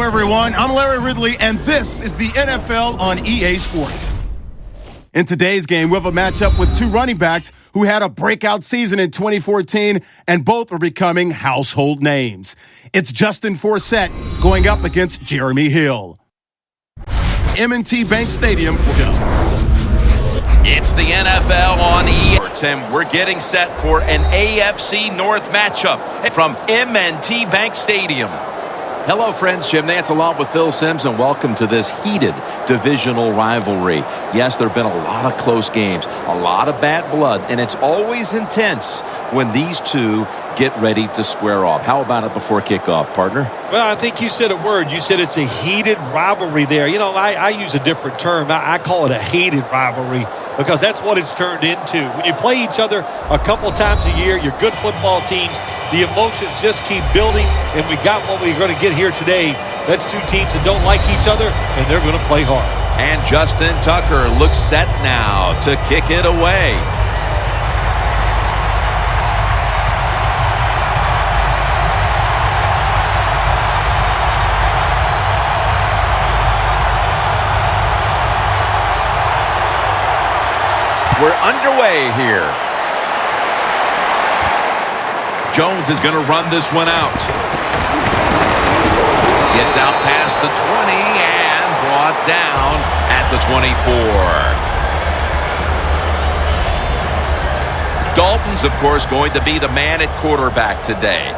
Hello, everyone. I'm Larry Ridley, and this is the NFL on EA Sports. In today's game, we have a matchup with two running backs who had a breakout season in 2014, and both are becoming household names. It's Justin Forsett going up against Jeremy Hill. M&T Bank Stadium. It's the NFL on EA Sports, and we're getting set for an AFC North matchup from M&T Bank Stadium. Hello, friends. Jim Nantz along with Phil Simms, and welcome to this heated divisional rivalry. Yes, there have been a lot of close games, a lot of bad blood, and it's always intense when these two get ready to square off. How about it before kickoff, partner? Well, I think you said a word. You said it's a heated rivalry there. You know, I use a different term. I call it a hated rivalry because that's what it's turned into. When you play each other a couple times a year, you're good football teams, the emotions just keep building, and we got what we're going to get here today. That's two teams that don't like each other, and they're going to play hard. And Justin Tucker looks set now to kick it away. We're underway here. Jones is going to run this one out. Gets out past the 20 and brought down at the 24. Dalton's, of course, going to be the man at quarterback today.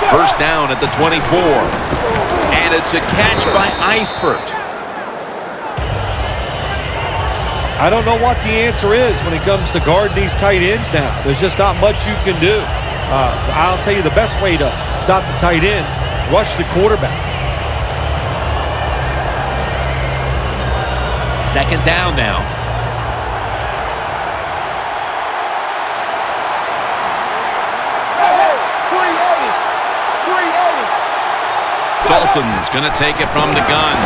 First down at the 24. And it's a catch by Eifert. I don't know what the answer is when it comes to guarding these tight ends now. There's just not much you can do. I'll tell you the best way to stop the tight end, rush the quarterback. Second down now. Dalton's going to take it from the gun.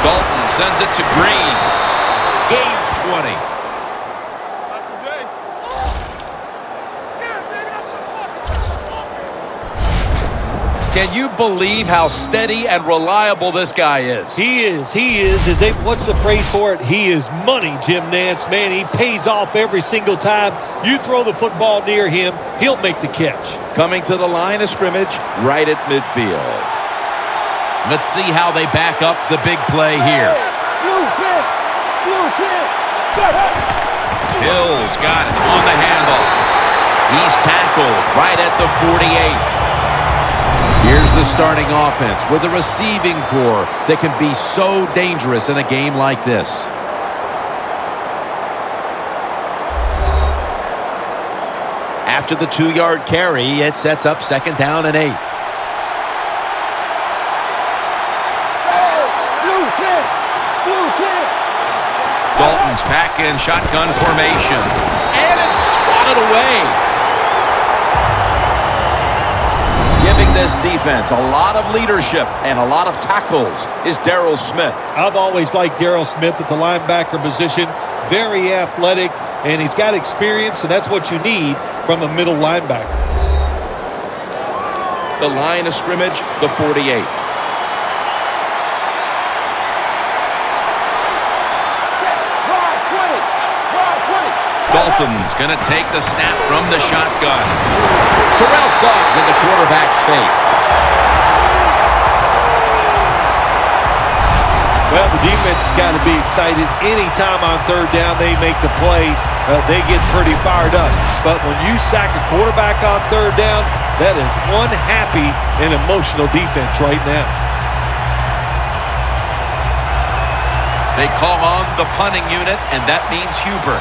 Dalton sends it to Green. Gains 20. Can you believe how steady and reliable this guy is? He is. What's the phrase for it? He is money, Jim Nantz. Man, he pays off every single time. You throw the football near him, he'll make the catch. Coming to the line of scrimmage right at midfield. Let's see how they back up the big play here. Hill's got it on the handle. He's tackled right at the 48. Here's the starting offense with a receiving core that can be so dangerous in a game like this. After the 2-yard carry, it sets up second down and 8. Dalton's back in shotgun formation. And it's swatted away. Giving this defense a lot of leadership and a lot of tackles is Darryl Smith. I've always liked Darryl Smith at the linebacker position. Very athletic, and he's got experience, and that's what you need from a middle linebacker. The line of scrimmage, the 48. Dalton's going to take the snap from the shotgun. Terrell Suggs in the quarterback space. Well, the defense has got to be excited. Anytime on third down they make the play, they get pretty fired up. But when you sack a quarterback on third down, that is one happy and emotional defense right now. They call on the punting unit, and that means Hubert.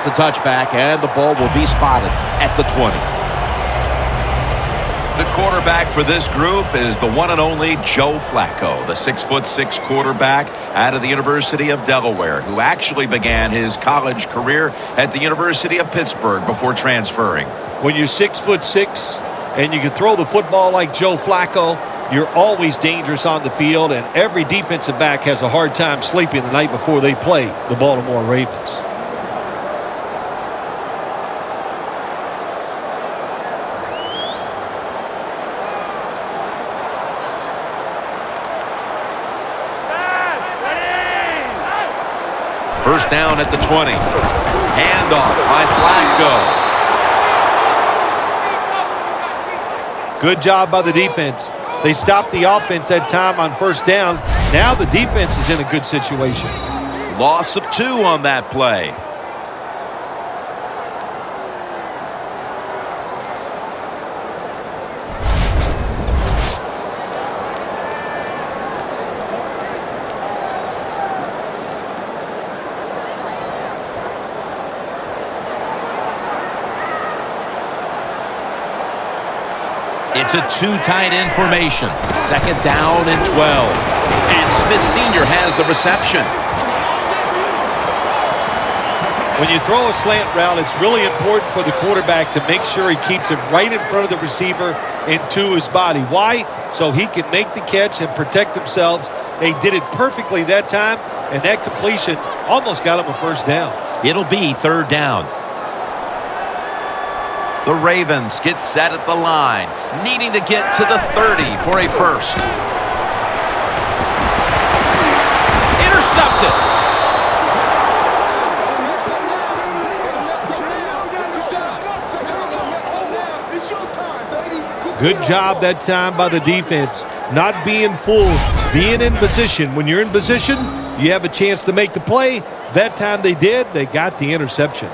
It's a touchback, and the ball will be spotted at the 20. The quarterback for this group is the one and only Joe Flacco, the 6'6" quarterback out of the University of Delaware, who actually began his college career at the University of Pittsburgh before transferring. When you're 6'6" and you can throw the football like Joe Flacco, you're always dangerous on the field, and every defensive back has a hard time sleeping the night before they play the Baltimore Ravens. First down at the 20. Handoff by Flacco. Good job by the defense. They stopped the offense that time on first down. Now the defense is in a good situation. Loss of 2 on that play. It's a two-tight end formation. Second down and 12. And Smith Sr. has the reception. When you throw a slant route, it's really important for the quarterback to make sure he keeps it right in front of the receiver and to his body. Why? So he can make the catch and protect themselves. They did it perfectly that time, and that completion almost got him a first down. It'll be third down. The Ravens get set at the line, needing to get to the 30 for a first. Intercepted. Good job that time by the defense. Not being fooled, being in position. When you're in position, you have a chance to make the play. That time they did. They got the interception.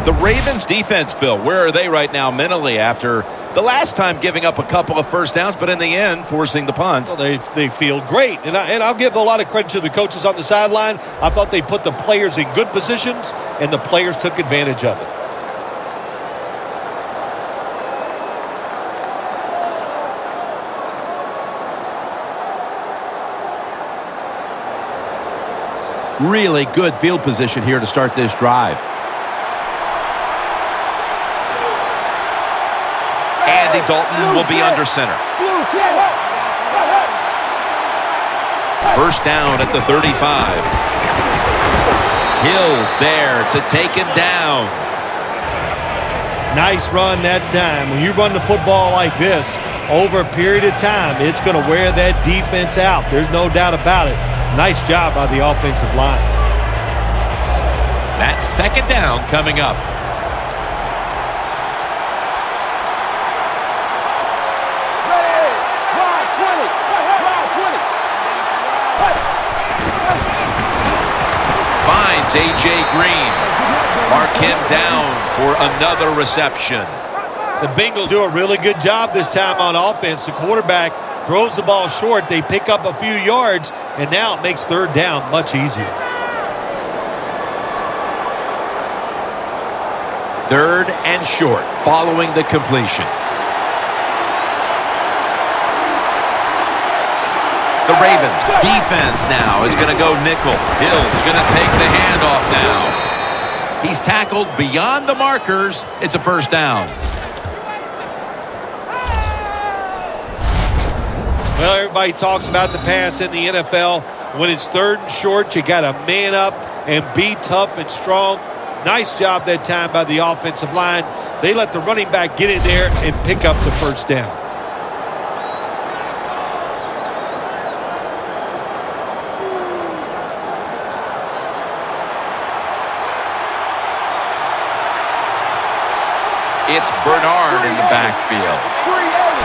The Ravens defense, Phil, where are they right now mentally after the last time giving up a couple of first downs, but in the end forcing the punt? Well, they feel great, and I'll give a lot of credit to the coaches on the sideline. I thought they put the players in good positions, and the players took advantage of it. Really good field position here to start this drive. Andy Dalton will be under center. First down at the 35. Hill's there to take him down. Nice run that time. When you run the football like this, over a period of time, it's going to wear that defense out. There's no doubt about it. Nice job by the offensive line. That's second down coming up. Finds A.J. Green. Mark him down for another reception. The Bengals do a really good job this time on offense. The quarterback throws the ball short. They pick up a few yards, and now it makes third down much easier. Third and short following the completion. The Ravens defense now is going to go nickel. Hill's going to take the handoff now. He's tackled beyond the markers. It's a first down. Well, everybody talks about the pass in the NFL. When it's third and short, you got to man up and be tough and strong. Nice job that time by the offensive line. They let the running back get in there and pick up the first down. It's Bernard in the backfield.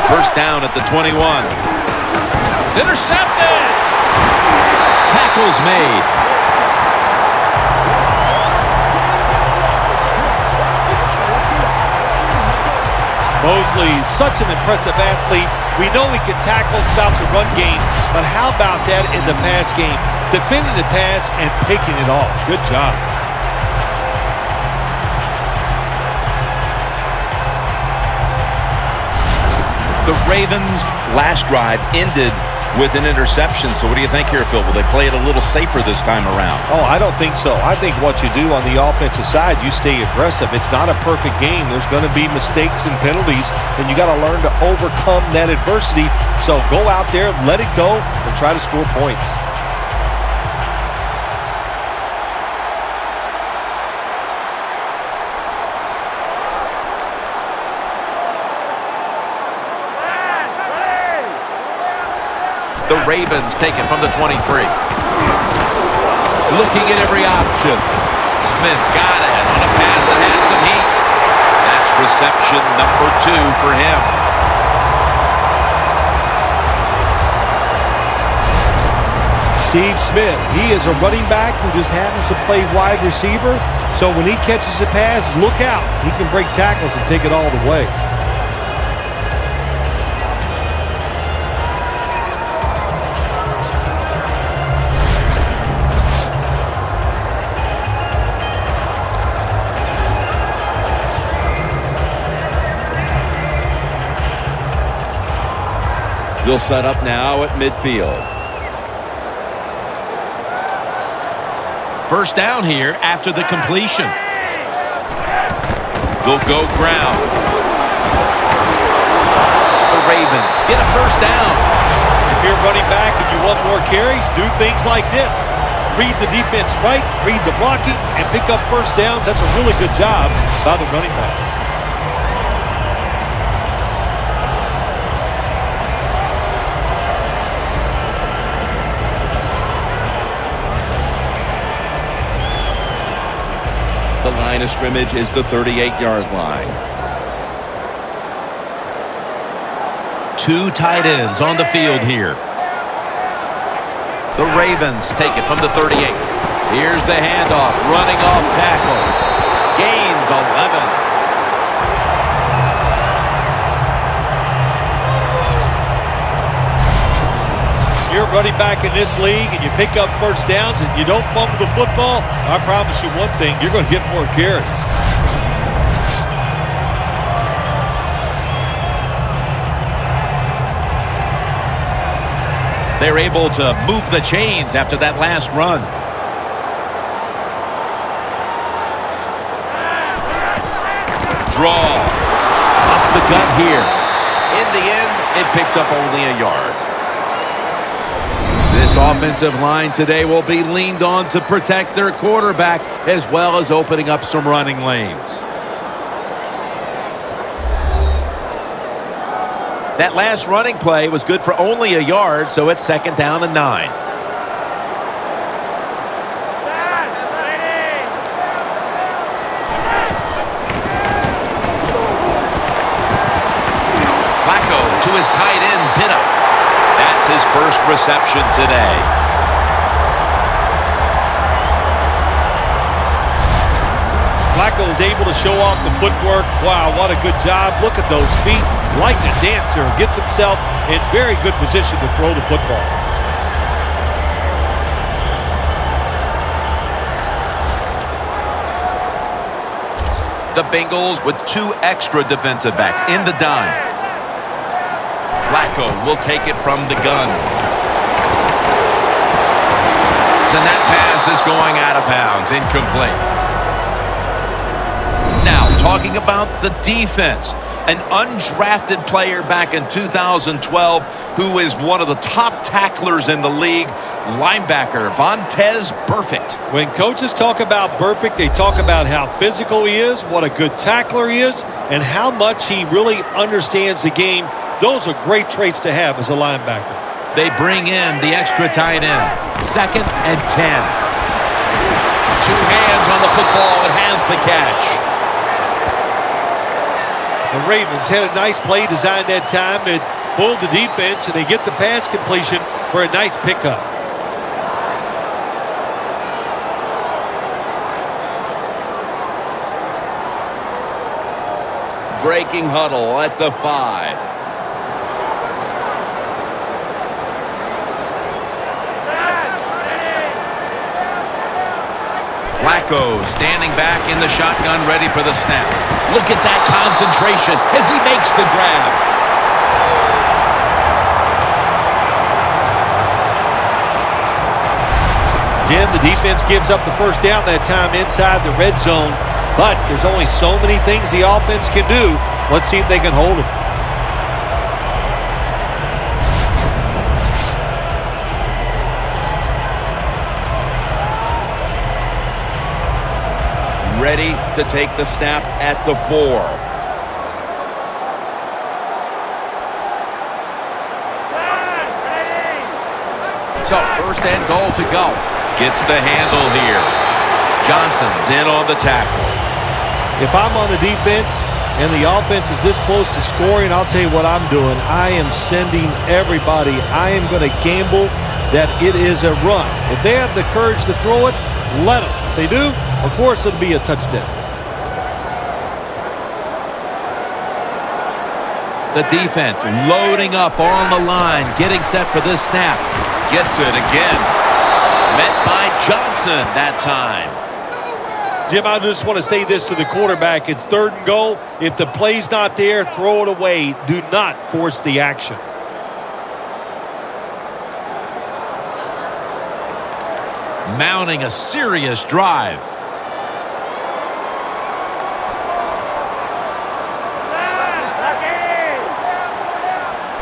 First down at the 21. It's intercepted. Tackle's made. Mosley, such an impressive athlete. We know he can tackle and stop the run game, but how about that in the pass game? Defending the pass and picking it off. Good job. The Ravens' last drive ended with an interception. So what do you think here, Phil? Will they play it a little safer this time around? Oh, I don't think so. I think what you do on the offensive side, you stay aggressive. It's not a perfect game. There's going to be mistakes and penalties, and you got to learn to overcome that adversity. So go out there, let it go, and try to score points. The Ravens take it from the 23. Looking at every option. Smith's got it on a pass that had some heat. That's reception number 2 for him. Steve Smith, he is a running back who just happens to play wide receiver. So when he catches a pass, look out. He can break tackles and take it all the way. They'll set up now at midfield. First down here after the completion. They'll go ground. The Ravens get a first down. If you're running back and you want more carries, do things like this. Read the defense right, read the blocking, and pick up first downs. That's a really good job by the running back. The line of scrimmage is the 38-yard line. 2 tight ends on the field here. The Ravens take it from the 38. Here's the handoff, running off tackle. Gains 11. You're running back in this league and you pick up first downs and you don't fumble the football, I promise you one thing, you're going to get more carries. They're able to move the chains after that last run. Draw. Up the gut here. In the end, it picks up only a yard. This offensive line today will be leaned on to protect their quarterback as well as opening up some running lanes. That last running play was good for only a yard, so it's 2nd down and 9. Flacco to his tight end, Pitta. That's his first reception today. Flacco is able to show off the footwork. Wow, what a good job. Look at those feet. Like a dancer. Gets himself in very good position to throw the football. The Bengals with 2 extra defensive backs in the dime. Flacco will take it from the gun. And that pass is going out of bounds, incomplete. Now, talking about the defense, an undrafted player back in 2012 who is one of the top tacklers in the league, linebacker Vontaze Burfict. When coaches talk about Burfict, they talk about how physical he is, what a good tackler he is, and how much he really understands the game. Those are great traits to have as a linebacker. They bring in the extra tight end. 2nd and 10. 2 hands on the football. It has the catch. The Ravens had a nice play designed that time. It fooled the defense, and they get the pass completion for a nice pickup. Breaking huddle at the 5. Flacco standing back in the shotgun, ready for the snap. Look at that concentration as he makes the grab. Jim, the defense gives up the first down that time inside the red zone, but there's only so many things the offense can do. Let's see if they can hold them. Ready to take the snap at the 4. So first and goal to go. Gets the handle here. Johnson's in on the tackle. If I'm on the defense and the offense is this close to scoring, I'll tell you what I'm doing. I am sending everybody. I am going to gamble that it is a run. If they have the courage to throw it, let them. If they do, of course it'll be a touchdown. The defense loading up on the line, getting set for this snap. Gets it again. Met by Johnson that time. Jim, I just want to say this to the quarterback. It's 3rd and goal. If the play's not there, throw it away. Do not force the action. Mounting a serious drive.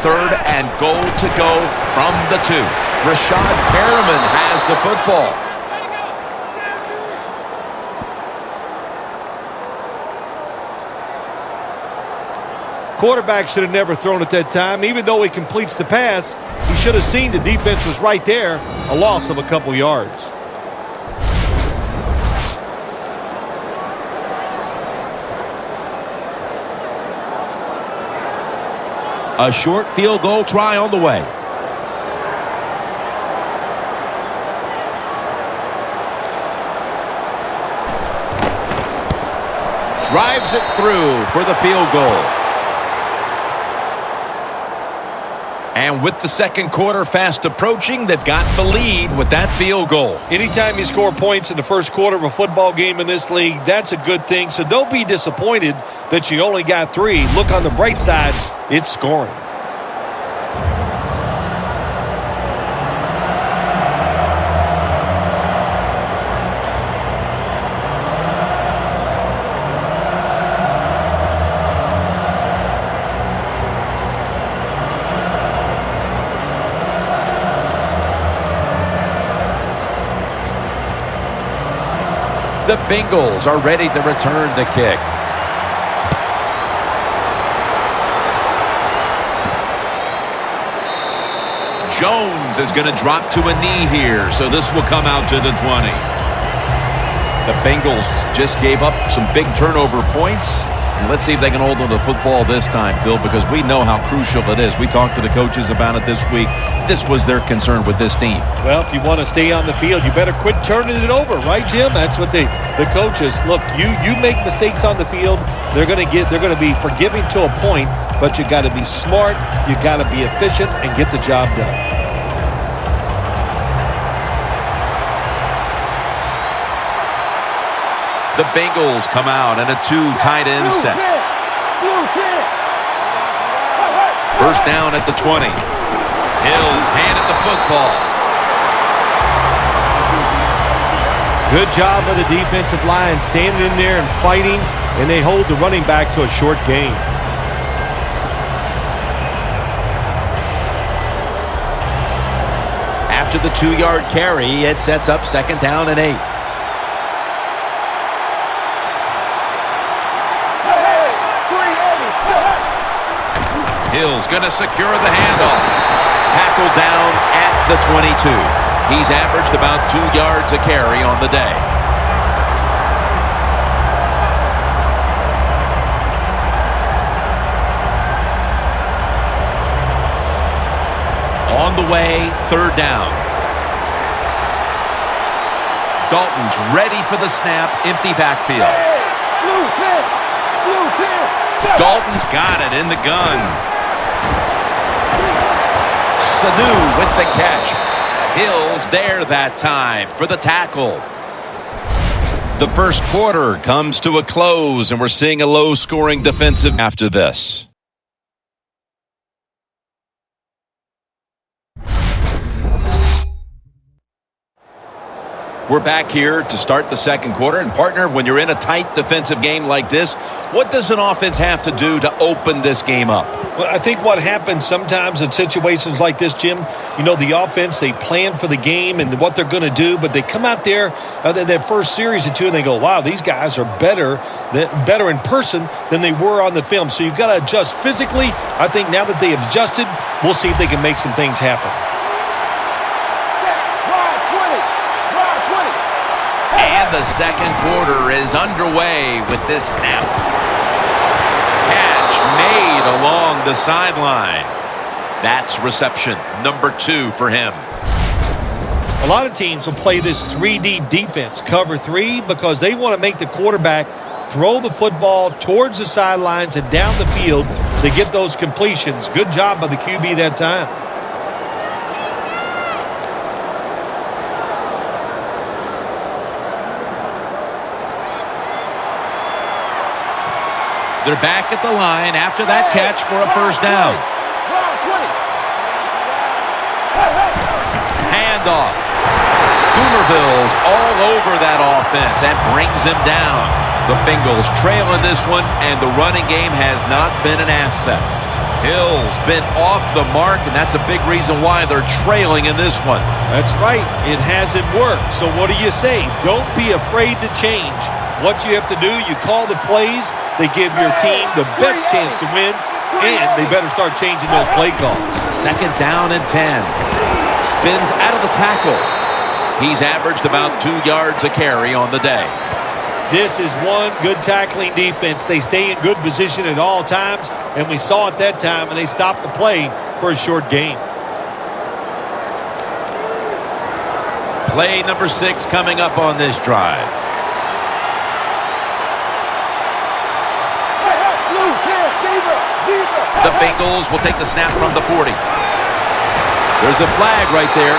Third and goal to go from the 2. Rashad Perriman has the football. Quarterback should have never thrown at that time. Even though he completes the pass, he should have seen the defense was right there. A loss of a couple yards. A short field goal try on the way. Drives it through for the field goal. And with the second quarter fast approaching, they've got the lead with that field goal. Anytime you score points in the first quarter of a football game in this league, that's a good thing. So don't be disappointed that you only got 3. Look on the bright side, it's scoring. The Bengals are ready to return the kick. Jones is going to drop to a knee here, so this will come out to the 20. The Bengals just gave up some big turnover points. And let's see if they can hold on to football this time, Phil, because we know how crucial it is. We talked to the coaches about it this week. This was their concern with this team. Well, if you want to stay on the field, you better quit turning it over, right, Jim? That's what the coaches look. You make mistakes on the field, they're going to be forgiving to a point, but you got to be smart, you got to be efficient, and get the job done. The Bengals come out in a 2 tight end set. First down at the 20. Hills handed the football. Good job of the defensive line standing in there and fighting, and they hold the running back to a short gain. After the 2-yard carry, it sets up 2nd down and 8. Hill's going to secure the handoff. Tackled down at the 22. He's averaged about 2 yards a carry on the day. On the way, 3rd down. Dalton's ready for the snap, empty backfield. Dalton's got it in the gun. Sanu with the catch. Hill's there that time for the tackle. The first quarter comes to a close, and we're seeing a low-scoring defensive after this. We're back here to start the second quarter. And, partner, when you're in a tight defensive game like this, what does an offense have to do to open this game up? Well, I think what happens sometimes in situations like this, Jim, you know, the offense, they plan for the game and what they're going to do, but they come out there that first series or two and they go, wow, these guys are better in person than they were on the film. So you've got to adjust physically. I think now that they have adjusted, we'll see if they can make some things happen. And the second quarter is underway with this snap. Catch made along the sideline. That's reception number 2 for him. A lot of teams will play this 3D defense, cover 3, because they want to make the quarterback throw the football towards the sidelines and down the field to get those completions. Good job by the QB that time. They're back at the line after that catch for a first down. Handoff. Doomerville's all over that offense and brings him down. The Bengals trail in this one, and the running game has not been an asset. Hill's been off the mark, and that's a big reason why they're trailing in this one. That's right. It hasn't worked. So what do you say? Don't be afraid to change. What you have to do, you call the plays. They give your team the best chance to win, and they better start changing those play calls. Second down and 10. Spins out of the tackle. He's averaged about 2 yards a carry on the day. This is one good tackling defense. They stay in good position at all times, and we saw it that time, and they stopped the play for a short gain. Play number 6 coming up on this drive. The Bengals will take the snap from the 40. There's a flag right there.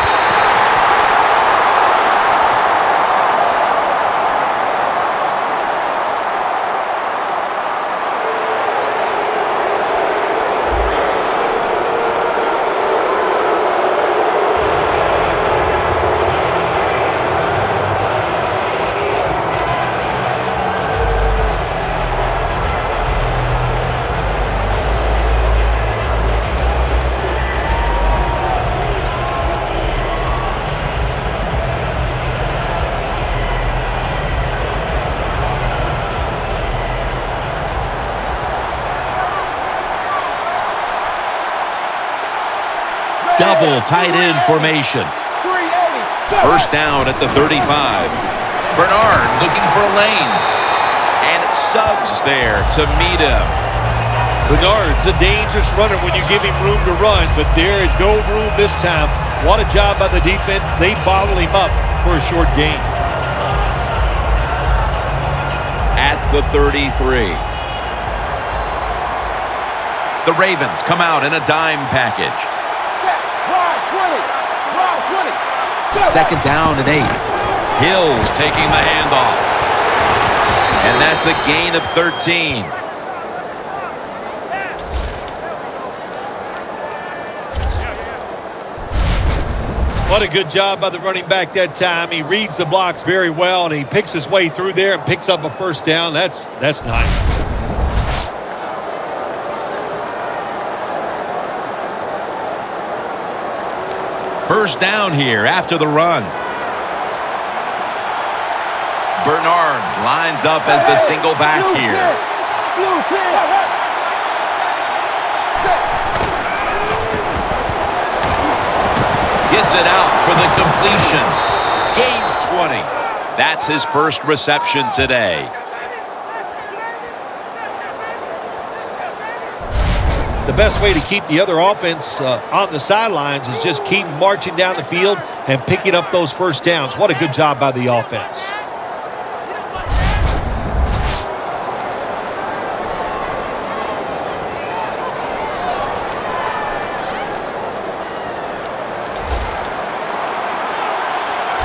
Double tight end formation. First down at the 35. Bernard looking for a lane. And it's Suggs there to meet him. Bernard's a dangerous runner when you give him room to run, but there is no room this time. What a job by the defense. They bottle him up for a short gain. At the 33. The Ravens come out in a dime package. Second down and 8. Hill's taking the handoff. And that's a gain of 13. What a good job by the running back that time. He reads the blocks very well, and he picks his way through there and picks up a first down. That's nice. First down here after the run. Bernard lines up as the single back here. Gets it out for the completion. Gains 20. That's his first reception today. The best way to keep the other offense on the sidelines is just keep marching down the field and picking up those first downs. What a good job by the offense.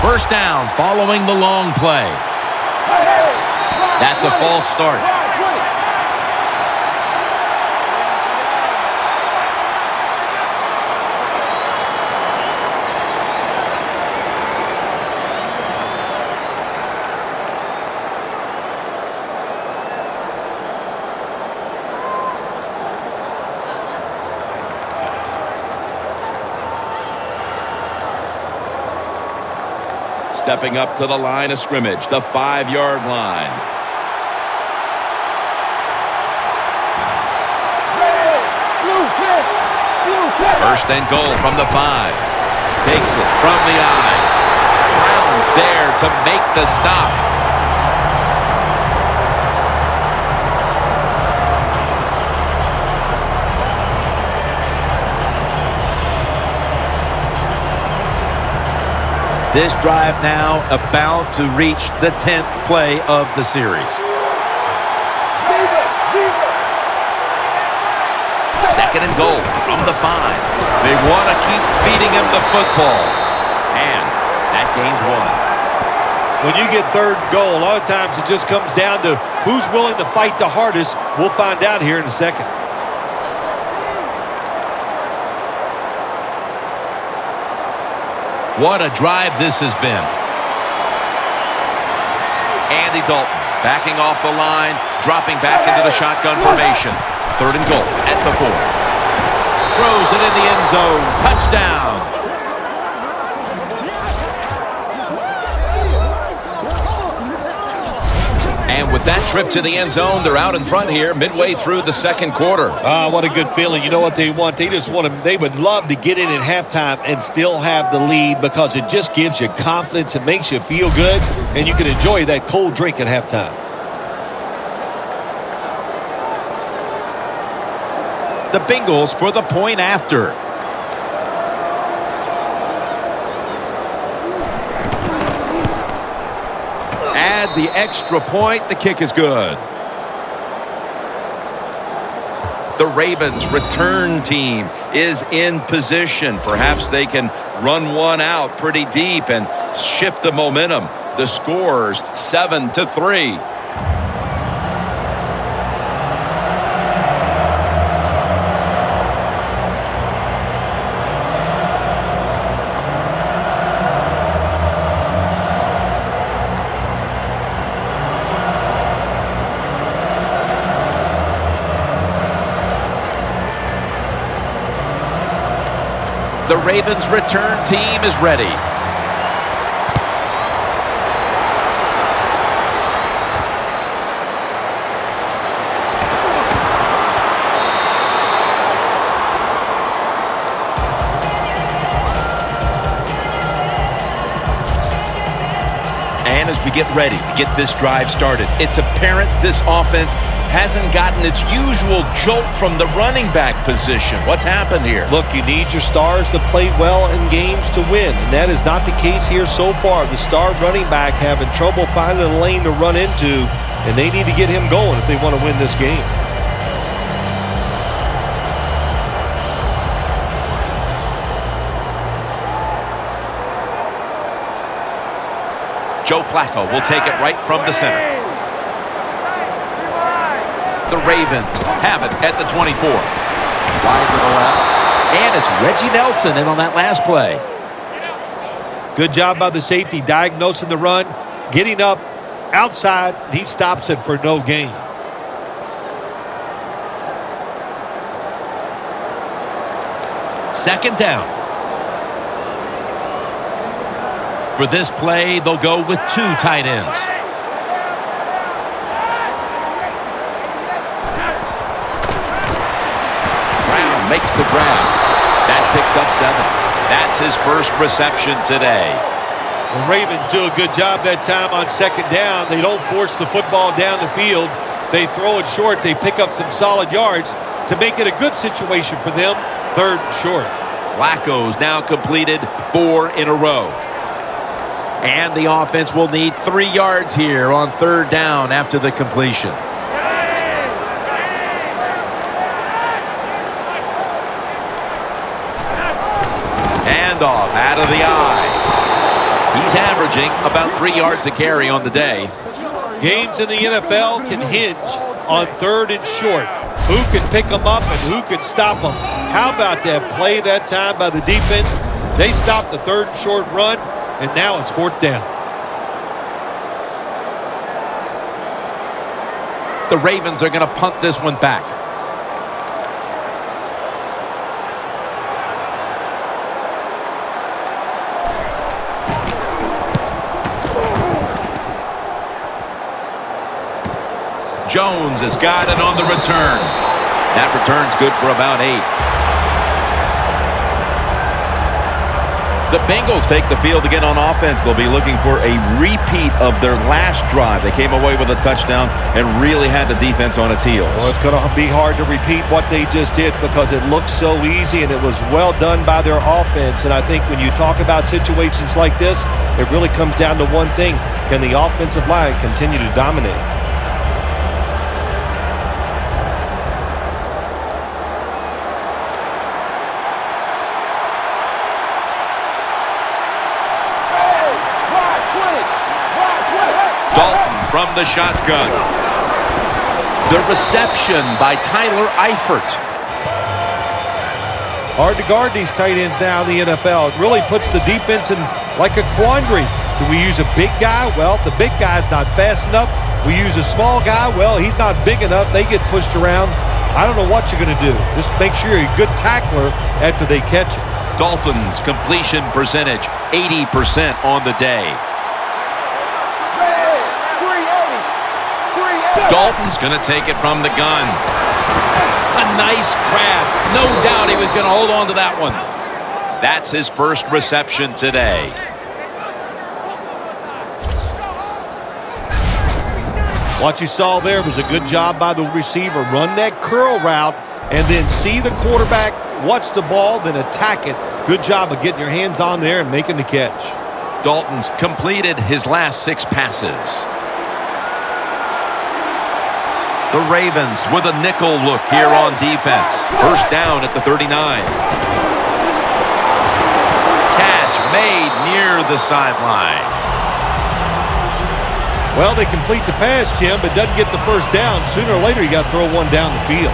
First down following the long play. That's a false start. Stepping up to the line of scrimmage, the 5-yard line. First and goal from the 5. Takes it from the eye. Brown's there to make the stop. This drive now about to reach the 10th play of the series. Second and goal from the 5. They want to keep feeding him the football. And that gains 1. When you get third and goal, a lot of times it just comes down to who's willing to fight the hardest. We'll find out here in a second. What a drive this has been. Andy Dalton backing off the line, dropping back into the shotgun formation. Third and goal at the 4. Throws it in the end zone. Touchdown. And with that trip to the end zone, they're out in front here midway through the second quarter. What a good feeling. You know what they want? They would love to get in at halftime and still have the lead because it just gives you confidence. It makes you feel good, and you can enjoy that cold drink at halftime. The Bengals for the point after. Add the extra point. The kick is good. The Ravens return team is in position. Perhaps they can run one out pretty deep and shift the momentum. The score's 7-3. The Ravens return team is ready. And as we get ready to get this drive started, it's apparent this offense hasn't gotten its usual jolt from the running back position. What's happened here? Look, you need your stars to play well in games to win, and that is not the case here so far. The star running back having trouble finding a lane to run into, and they need to get him going if they want to win this game. Joe Flacco will take it right from the center. The Ravens have it at the 24. Wide to the left. And it's Reggie Nelson in on that last play. Good job by the safety diagnosing the run, getting up outside. He stops it for no gain. Second down. For this play, they'll go with 2 tight ends. Makes the grab. That picks up 7. That's his first reception today. The Ravens do a good job that time on second down. They don't force the football down the field. They throw it short. They pick up some solid yards to make it a good situation for them. Third and short. Flacco's now completed 4 in a row. And the offense will need 3 yards here on third down after the completion. Handoff out of the eye. He's averaging about 3 yards a carry on the day. Games in the NFL can hinge on 3rd and short. Who can pick them up and who can stop them? How about that play that time by the defense? They stopped the 3rd and short run, and now it's 4th down. The Ravens are going to punt this one back. Jones has got it on the return. That return's good for about 8. The Bengals take the field again on offense. They'll be looking for a repeat of their last drive. They came away with a touchdown and really had the defense on its heels. Well, it's going to be hard to repeat what they just did because it looked so easy and it was well done by their offense. And I think when you talk about situations like this, it really comes down to one thing. Can the offensive line continue to dominate? From the shotgun. The reception by Tyler Eifert. Hard to guard these tight ends now in the NFL. It really puts the defense in like a quandary. Do we use a big guy? Well, if the big guy's not fast enough. We use a small guy. Well, he's not big enough. They get pushed around. I don't know what you're going to do. Just make sure you're a good tackler after they catch it. Dalton's completion percentage, 80% on the day. Dalton's going to take it from the gun. A nice grab. No doubt he was going to hold on to that one. That's his first reception today. What you saw there was a good job by the receiver. Run that curl route and then see the quarterback, watch the ball, then attack it. Good job of getting your hands on there and making the catch. Dalton's completed his last 6 passes. The Ravens with a nickel look here on defense. First down at the 39. Catch made near the sideline. Well, they complete the pass, Jim, but doesn't get the first down. Sooner or later, you got to throw one down the field.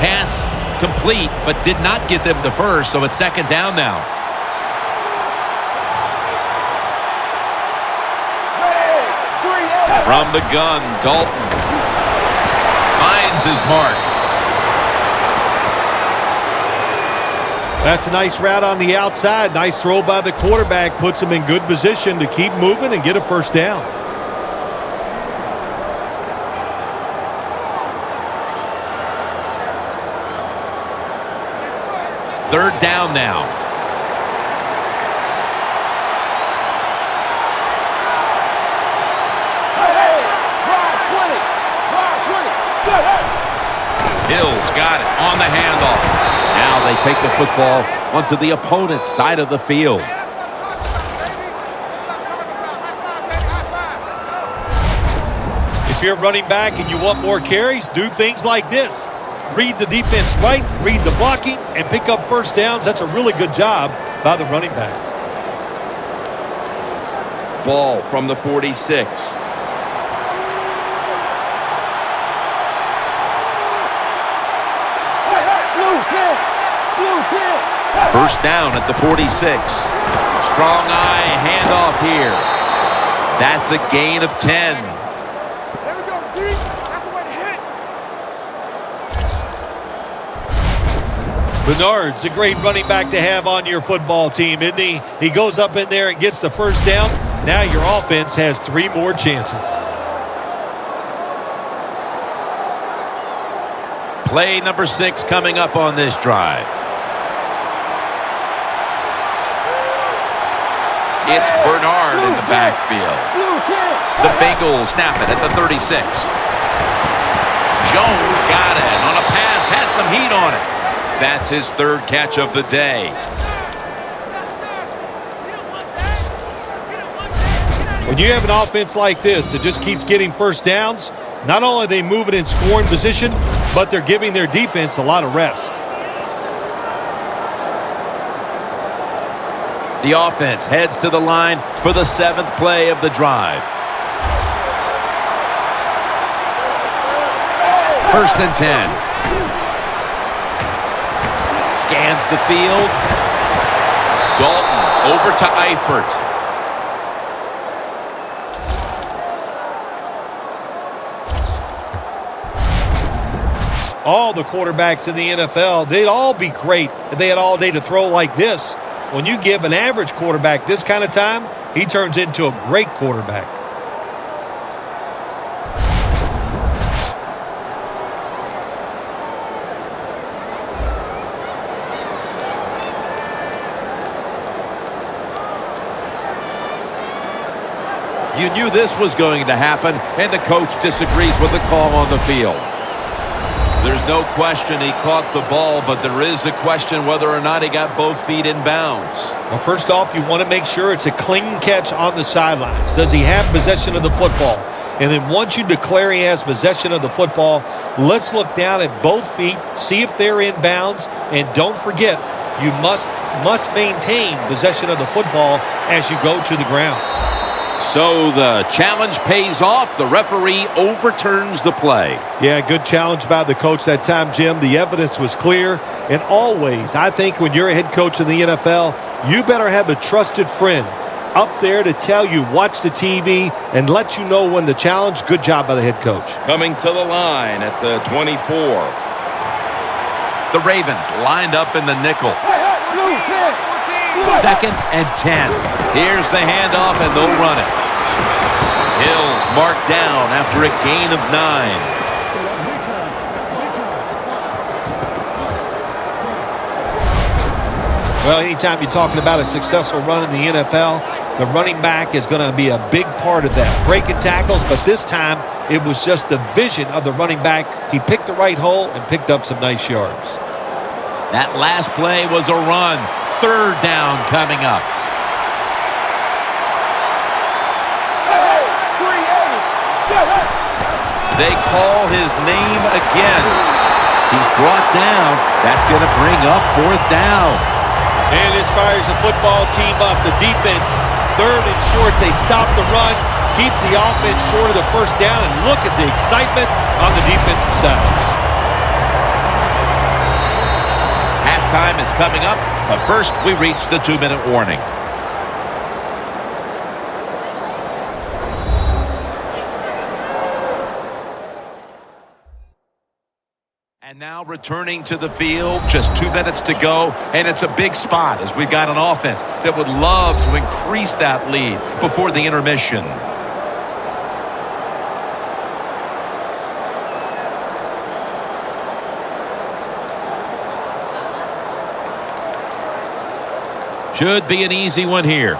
Pass complete, but did not get them the first, so it's second down now. From the gun, Dalton finds his mark. That's a nice route on the outside. Nice throw by the quarterback. Puts him in good position to keep moving and get a first down. Third down now. Hill's got it on the handoff. Now they take the football onto the opponent's side of the field. If you're running back and you want more carries, do things like this. Read the defense right, read the blocking, and pick up first downs. That's a really good job by the running back. Ball from the 46. First down at the 46. Strong eye handoff here. That's a gain of 10. Bernard's a great running back to have on your football team, isn't he? He goes up in there and gets the first down. Now your offense has 3 more chances. Play number 6 coming up on this drive. It's Bernard in the backfield. The Bengals snap it at the 36. Jones got it on a pass, had some heat on it. That's his 3rd catch of the day. When you have an offense like this that just keeps getting first downs, not only are they moving in scoring position, but they're giving their defense a lot of rest. The offense heads to the line for the 7th play of the drive. 1st and 10. Scans the field. Dalton over to Eifert. All the quarterbacks in the NFL, they'd all be great if they had all day to throw like this. When you give an average quarterback this kind of time, he turns into a great quarterback. You knew this was going to happen, and the coach disagrees with the call on the field. There's no question he caught the ball, but there is a question whether or not he got both feet in bounds. Well, first off, you want to make sure it's a clean catch on the sidelines. Does he have possession of the football? And then once you declare he has possession of the football, let's look down at both feet, see if they're in bounds, and don't forget, you must maintain possession of the football as you go to the ground. So the challenge pays off. The referee overturns the play. Yeah, good challenge by the coach that time, Jim. The evidence was clear. And always, I think when you're a head coach in the NFL, you better have a trusted friend up there to tell you, watch the TV, and let you know when the challenge. Good job by the head coach. Coming to the line at the 24. The Ravens lined up in the nickel. 2nd and 10. Here's the handoff, and they'll run it. Hill's marked down after a gain of 9. Well, anytime you're talking about a successful run in the NFL, the running back is going to be a big part of that. Breaking tackles, but this time it was just the vision of the running back. He picked the right hole and picked up some nice yards. That last play was a run. 3rd down coming up. They call his name again. He's brought down. That's going to bring up 4th down. And this fires the football team up. The defense, 3rd and short. They stop the run, keeps the offense short of the 1st down, and look at the excitement on the defensive side. Halftime is coming up, but first we reach the 2-minute warning. And now returning to the field, just 2 minutes to go, and it's a big spot as we've got an offense that would love to increase that lead before the intermission. Should be an easy one here.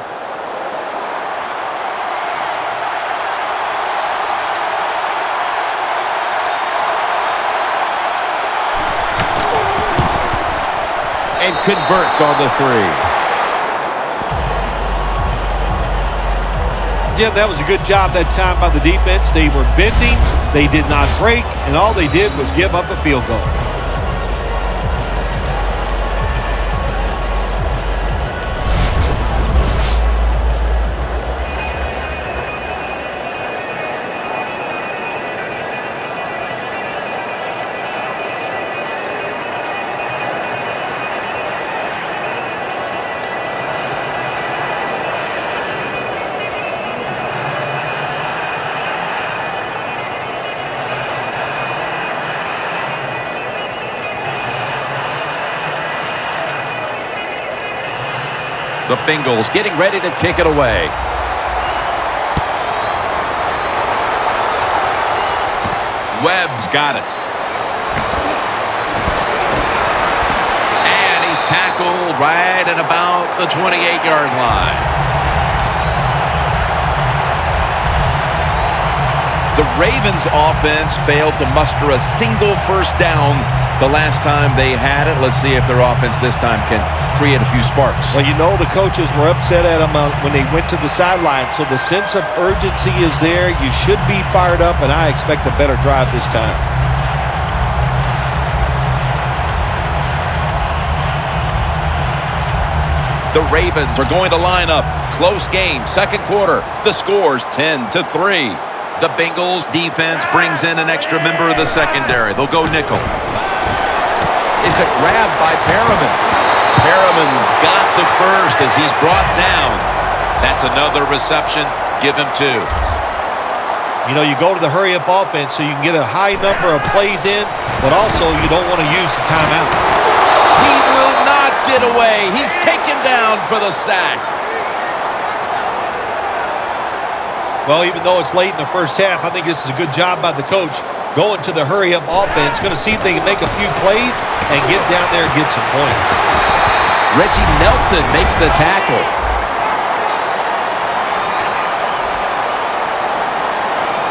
And converts on the 3. Jim, that was a good job that time by the defense. They were bending, they did not break, and all they did was give up a field goal. The Bengals getting ready to kick it away. Webb's got it. And he's tackled right at about the 28-yard line. The Ravens offense failed to muster a single 1st down the last time they had it. Let's see if their offense this time can create a few sparks. Well, you know the coaches were upset at them when they went to the sideline, so the sense of urgency is there. You should be fired up, and I expect a better drive this time. The Ravens are going to line up. Close game, second quarter. The score's 10-3. The Bengals defense brings in an extra member of the secondary. They'll go nickel. It's a grab by Perriman. Perriman's got the first as he's brought down. That's another reception. Give him 2. You know, you go to the hurry-up offense so you can get a high number of plays in, but also you don't want to use the timeout. He will not get away. He's taken down for the sack. Well, even though it's late in the first half, I think this is a good job by the coach going to the hurry-up offense. Going to see if they can make a few plays and get down there and get some points. Reggie Nelson makes the tackle.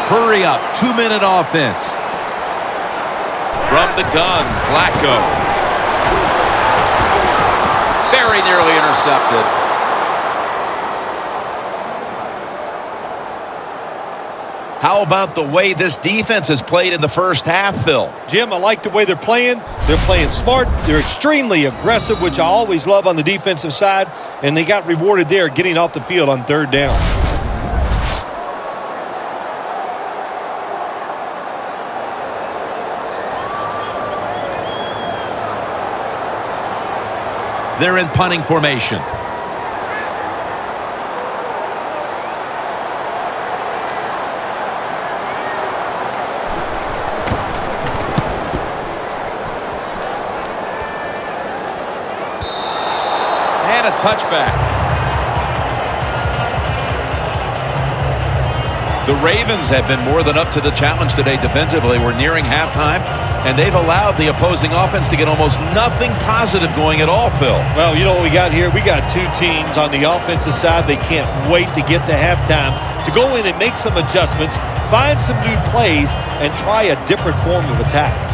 Hurry up, 2-minute offense. From the gun, Flacco. Very nearly intercepted. How about the way this defense has played in the first half, Phil? Jim, I like the way they're playing. They're playing smart. They're extremely aggressive, which I always love on the defensive side. And they got rewarded there getting off the field on third down. They're in punting formation. And a touchback. The Ravens have been more than up to the challenge today defensively. We're nearing halftime, and they've allowed the opposing offense to get almost nothing positive going at all, Phil. Well, you know what we got here? We got two teams on the offensive side. They can't wait to get to halftime to go in and make some adjustments, find some new plays, and try a different form of attack.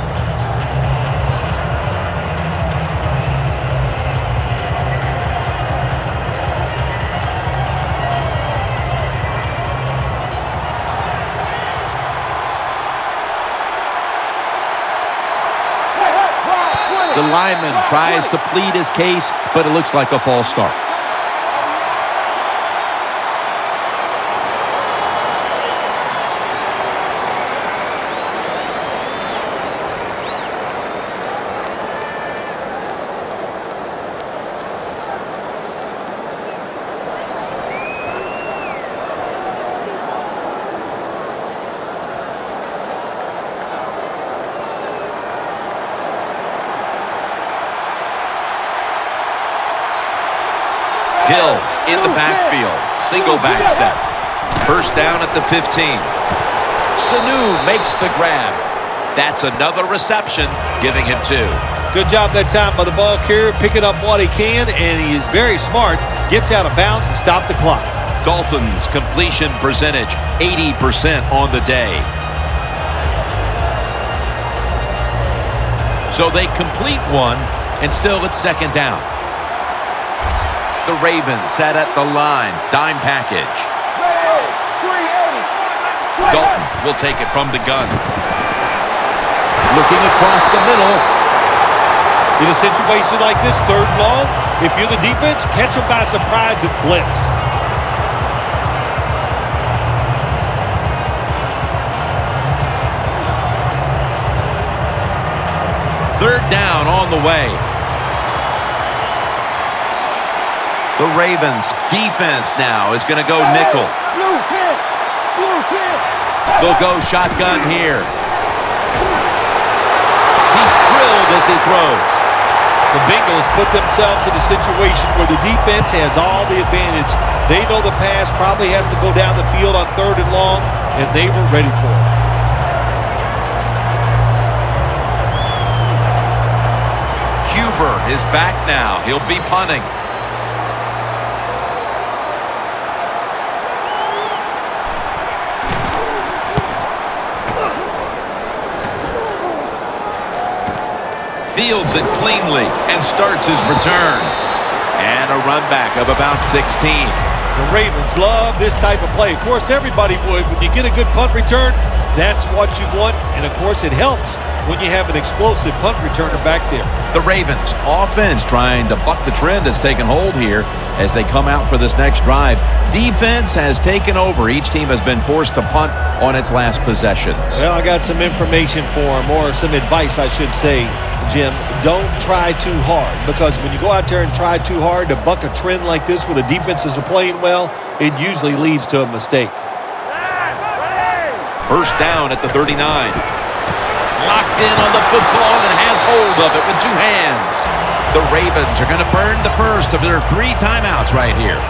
The lineman tries to plead his case, but it looks like a false start. Hill in the backfield. Single back set. First down at the 15. Sanu makes the grab. That's another reception, giving him 2. Good job that time by the ball carrier, picking up what he can, and he is very smart. Gets out of bounds to stop the clock. Dalton's completion percentage, 80% on the day. So they complete one, and still it's second down. The Ravens set at the line. Dime package. Dalton will take it from the gun. Looking across the middle. In a situation like this, third and long, if you're the defense, catch them by surprise and blitz. Third down on the way. The Ravens defense now is going to go nickel. Blue tip. They'll go shotgun here. He's drilled as he throws. The Bengals put themselves in a situation where the defense has all the advantage. They know the pass probably has to go down the field on third and long, and they were ready for it. Huber is back now. He'll be punting. Fields it cleanly and starts his return. And a run back of about 16. The Ravens love this type of play. Of course, everybody would. When you get a good punt return, that's what you want. And, of course, it helps when you have an explosive punt returner back there. The Ravens offense trying to buck the trend that's taken hold here as they come out for this next drive. Defense has taken over. Each team has been forced to punt on its last possessions. Well, I got some information for them, or some advice, I should say, Jim. Don't try too hard, because when you go out there and try too hard to buck a trend like this where the defenses are playing well, it usually leads to a mistake. First down at the 39. Locked in on the football and has hold of it with two hands. The Ravens are going to burn the first of their 3 timeouts right here.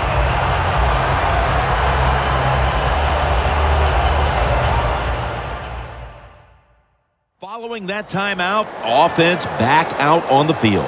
Following that timeout, offense back out on the field.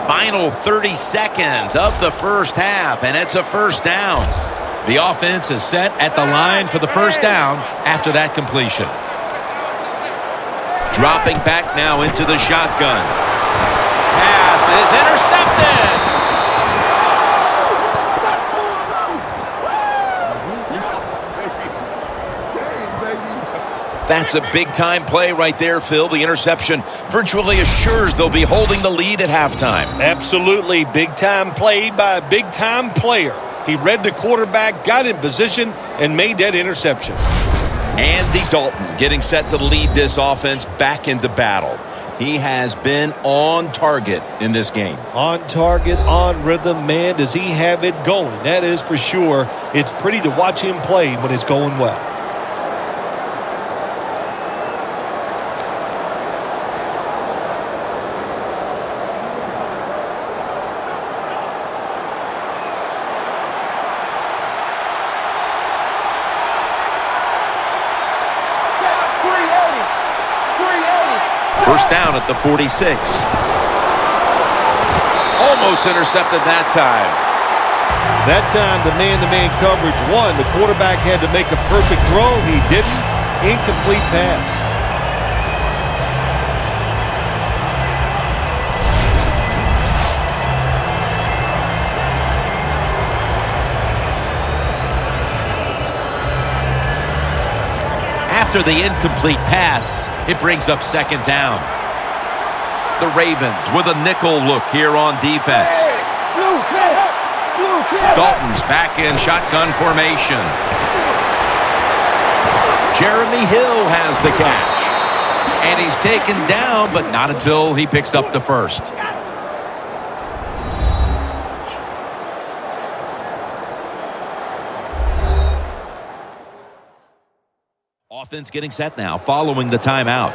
Final 30 seconds of the first half, and it's a first down. The offense is set at the line for the first down after that completion. Dropping back now into the shotgun. Pass is intercepted. That's a big-time play right there, Phil. The interception virtually assures they'll be holding the lead at halftime. Absolutely. Big-time play by a big-time player. He read the quarterback, got in position, and made that interception. Andy Dalton getting set to lead this offense back into battle. He has been on target in this game. On target, on rhythm, man, does he have it going. That is for sure. It's pretty to watch him play when it's going well. First down at the 46. Almost intercepted that time. That time, the man-to-man coverage won. The quarterback had to make a perfect throw. He didn't. Incomplete pass. After the incomplete pass, it brings up second down. The Ravens with a nickel look here on defense. Dalton's back in shotgun formation. Jeremy Hill has the catch. And he's taken down, but not until he picks up the first. Offense getting set now following the timeout.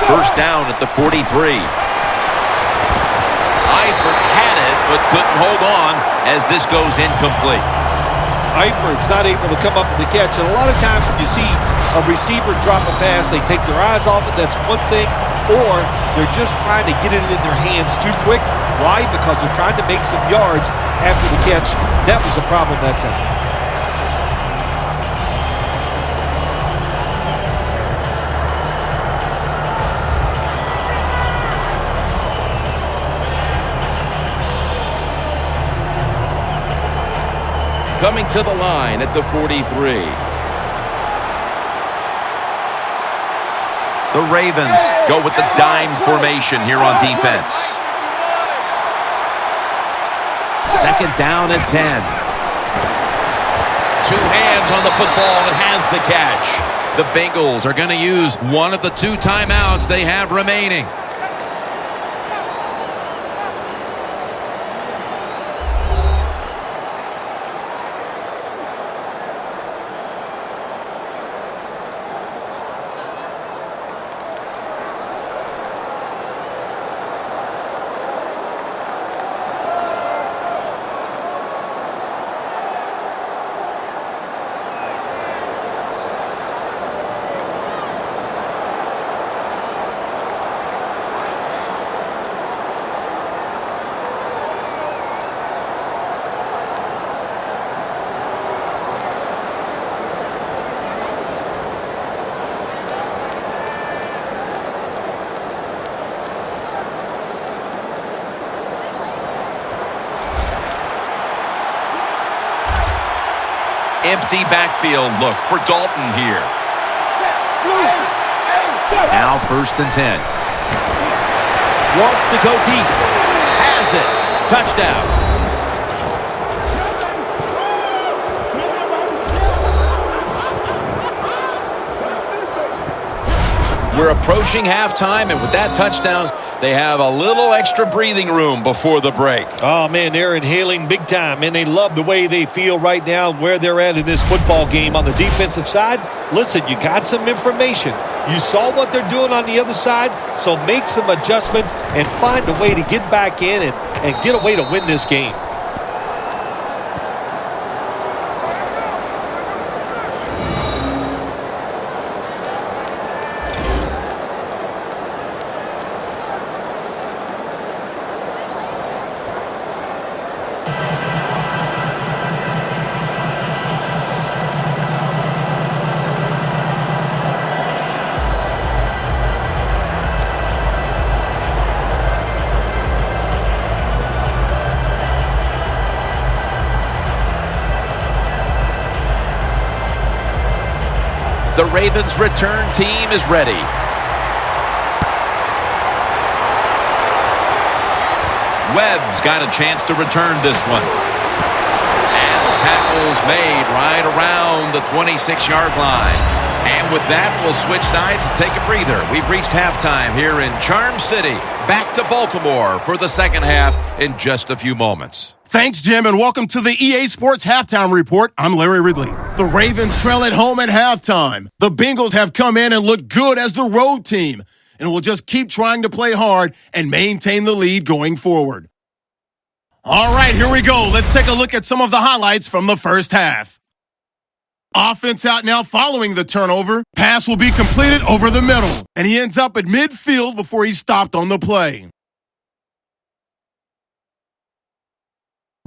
First down at the 43. Eifert had it, but couldn't hold on as this goes incomplete. Eifert's not able to come up with the catch. And a lot of times when you see a receiver drop a pass, they take their eyes off it. That's one thing. Or they're just trying to get it in their hands too quick. Why? Because they're trying to make some yards after the catch. That was the problem that time. Coming to the line at the 43. The Ravens go with the dime formation here on defense. Second down and 10. Two hands on the football and has the catch. The Bengals are going to use one of the 2 timeouts they have remaining. Empty backfield look for Dalton here. Now 1st and 10. Wants to go deep. Has it. Touchdown. We're approaching halftime, and with that touchdown, they have a little extra breathing room before the break. Oh, man, they're inhaling big time, and they love the way they feel right now and where they're at in this football game. On the defensive side, listen, you got some information. You saw what they're doing on the other side, so make some adjustments and find a way to get back in and get a way to win this game. The Ravens' return team is ready. Webb's got a chance to return this one. And the tackle's made right around the 26-yard line. And with that, we'll switch sides and take a breather. We've reached halftime here in Charm City. Back to Baltimore for the second half in just a few moments. Thanks, Jim, and welcome to the EA Sports Halftime Report. I'm Larry Ridley. The Ravens trail at home at halftime. The Bengals have come in and looked good as the road team, and will just keep trying to play hard and maintain the lead going forward. All right, here we go. Let's take a look at some of the highlights from the first half. Offense out now following the turnover. Pass will be completed over the middle, and he ends up at midfield before he's stopped on the play.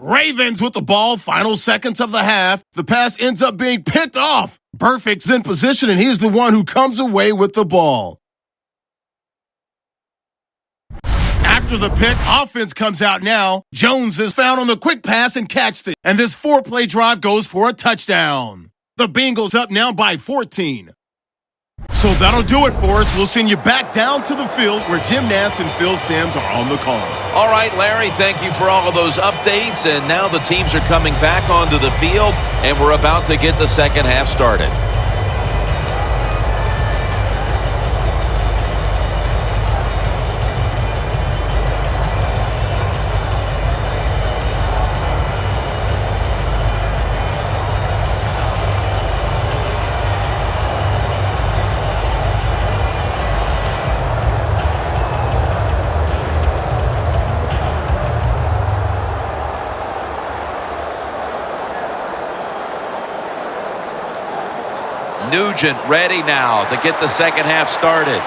Ravens with the ball, final seconds of the half. The pass ends up being picked off. Burfict's in position, and he's the one who comes away with the ball. After the pick, offense comes out now. Jones is found on the quick pass and catched it. And this 4-play drive goes for a touchdown. The Bengals up now by 14. So that'll do it for us. We'll send you back down to the field where Jim Nantz and Phil Simms are on the call. All right, Larry, thank you for all of those updates. And now the teams are coming back onto the field, and we're about to get the second half started. Nugent ready now to get the second half started.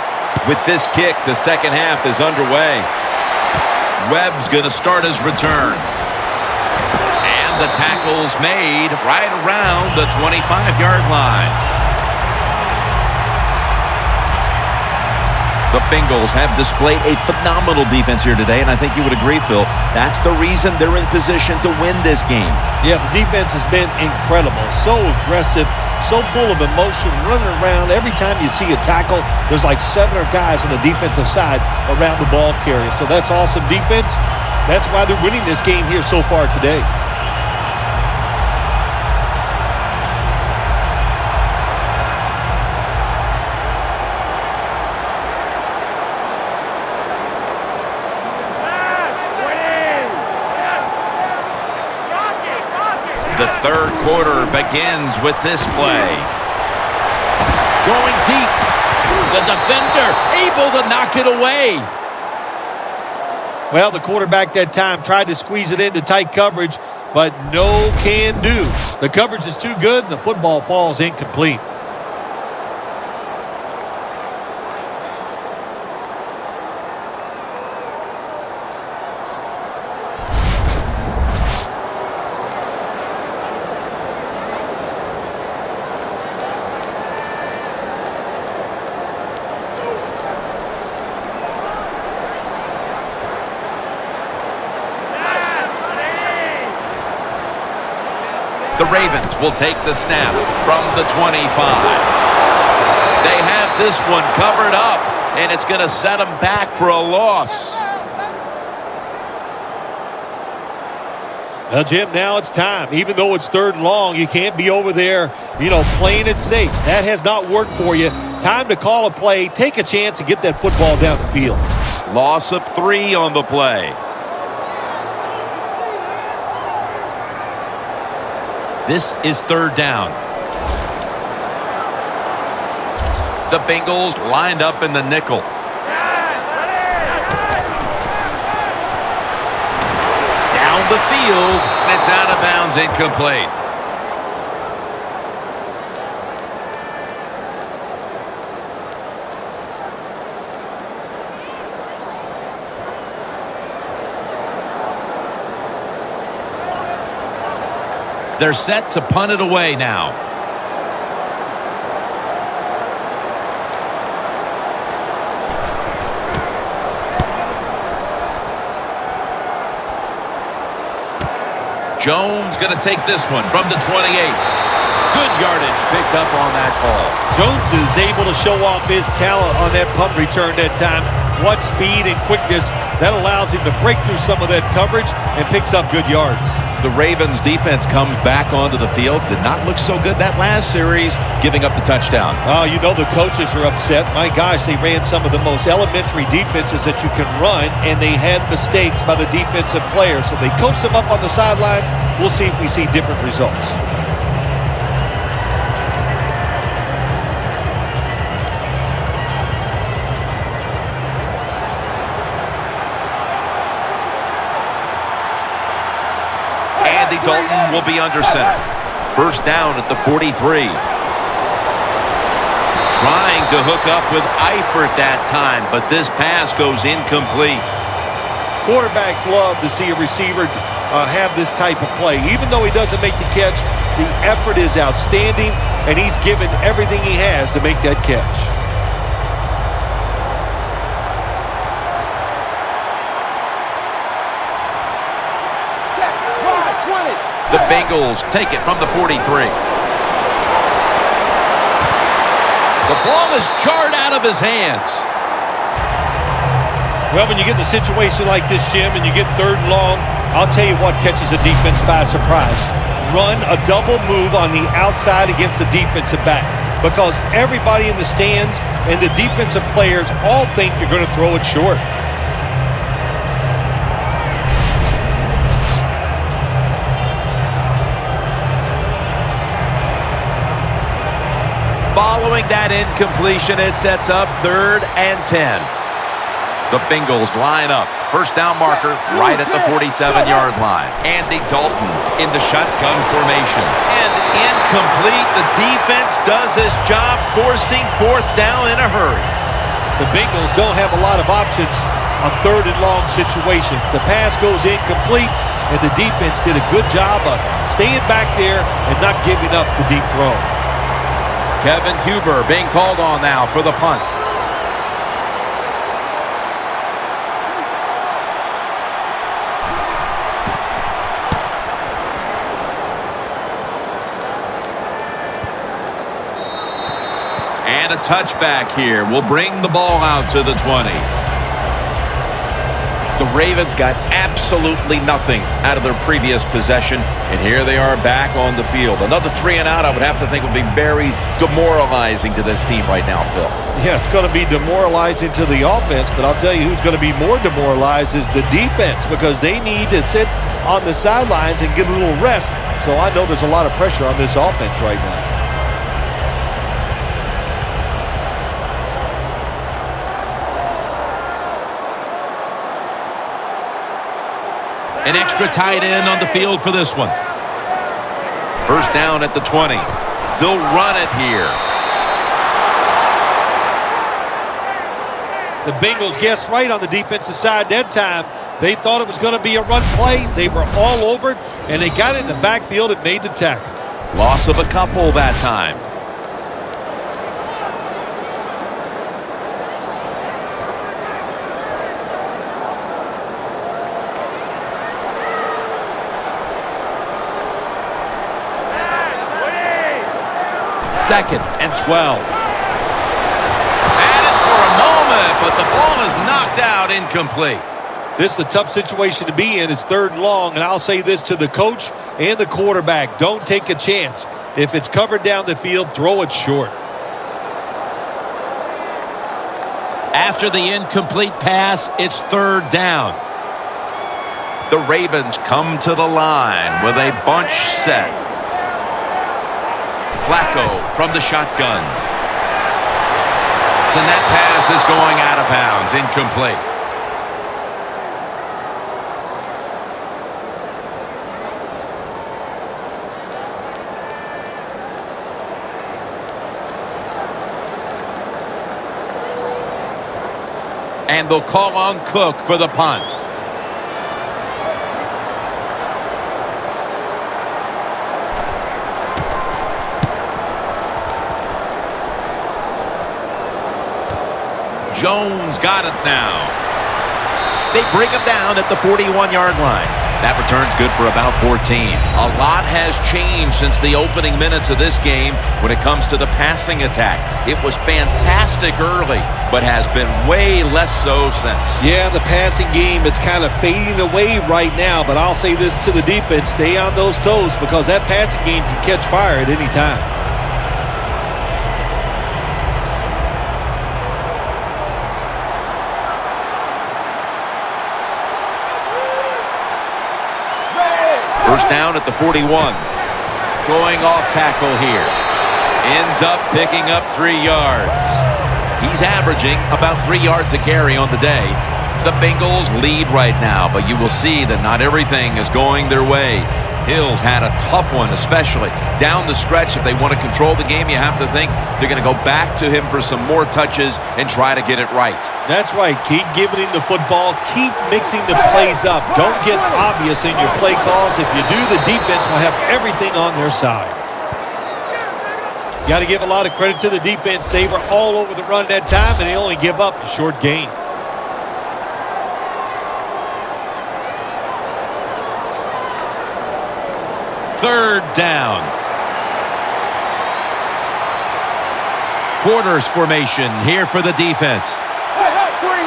With this kick, the second half is underway. Webb's going to start his return. And the tackle's made right around the 25-yard line. The Bengals have displayed a phenomenal defense here today, and I think you would agree, Phil. That's the reason they're in position to win this game. Yeah, the defense has been incredible. So aggressive, so full of emotion, running around. Every time you see a tackle, there's like 7 guys on the defensive side around the ball carrier. So that's awesome defense. That's why they're winning this game here so far today. The third quarter begins with this play. Going deep. The defender able to knock it away. Well, the quarterback that time tried to squeeze it into tight coverage, but no can do. The coverage is too good, and the football falls incomplete. The Ravens will take the snap from the 25. They have this one covered up, and it's going to set them back for a loss. Well, Jim, now it's time. Even though it's 3rd and long, you can't be over there, playing it safe. That has not worked for you. Time to call a play, take a chance, and get that football down the field. Loss of 3 on the play. This is 3rd down. The Bengals lined up in the nickel. Down the field. It's out of bounds, incomplete. They're set to punt it away now. Jones going to take this one from the 28. Good yardage picked up on that call. Jones is able to show off his talent on that punt return that time. What speed and quickness that allows him to break through some of that coverage and picks up good yards. The Ravens defense comes back onto the field. Did not look so good that last series, giving up the touchdown. Oh, the coaches are upset. My gosh, they ran some of the most elementary defenses that you can run, and they had mistakes by the defensive players. So they coached them up on the sidelines. We'll see if we see different results. Dalton will be under center. 1st down at the 43. Trying to hook up with Eifert that time, but this pass goes incomplete. Quarterbacks love to see a receiver have this type of play. Even though he doesn't make the catch, the effort is outstanding, and he's given everything he has to make that catch. The Bengals take it from the 43. The ball is jarred out of his hands. Well, when you get in a situation like this, Jim, and you get 3rd and long, I'll tell you what catches a defense by surprise. Run a double move on the outside against the defensive back, because everybody in the stands and the defensive players all think you're going to throw it short. Following that incompletion, it sets up 3rd and 10. The Bengals line up. 1st down marker right at the 47-yard line. Andy Dalton in the shotgun formation. And incomplete. The defense does his job, forcing 4th down in a hurry. The Bengals don't have a lot of options on 3rd and long situations. The pass goes incomplete, and the defense did a good job of staying back there and not giving up the deep throw. Kevin Huber being called on now for the punt. And a touchback here will bring the ball out to the 20. The Ravens got absolutely nothing out of their previous possession, and here they are back on the field. Another 3 and out, I would have to think, would be very demoralizing to this team right now, Phil. Yeah, it's going to be demoralizing to the offense, but I'll tell you who's going to be more demoralized is the defense, because they need to sit on the sidelines and get a little rest So I know there's a lot of pressure on this offense right now. An extra tight end on the field for this one. First down at the 20. They'll run it here. The Bengals guessed right on the defensive side that time. They thought it was going to be a run play. They were all over it, and they got it in the backfield and made the tackle. Loss of a couple that time. Second and 12. Had it for a moment, but the ball is knocked out, incomplete. This is a tough situation to be in. It's 3rd and long, and I'll say this to the coach and the quarterback. Don't take a chance. If it's covered down the field, throw it short. After the incomplete pass, it's 3rd down. The Ravens come to the line with a bunch set. Flacco from the shotgun. And that pass is going out of bounds, incomplete. And they'll call on Cook for the punt. Jones got it now. They bring him down at the 41-yard line. That return's good for about 14. A lot has changed since the opening minutes of this game when it comes to the passing attack. It was fantastic early, but has been way less so since. Yeah, the passing game, it's kind of fading away right now, but I'll say this to the defense, stay on those toes because that passing game can catch fire at any time. First down at the 41. Going off tackle here. Ends up picking up 3 yards. He's averaging about 3 yards a carry on the day. The Bengals lead right now, but you will see that not everything is going their way. Hills had a tough one, especially down the stretch. If they want to control the game, you have to think they're going to go back to him for some more touches and try to get it right. That's right. Keep giving him the football. Keep mixing the plays up. Don't get obvious in your play calls. If you do, the defense will have everything on their side. Got to give a lot of credit to the defense. They were all over the run that time, and they only give up a short gain. Third down. Quarters formation here for the defense. Hey, 380.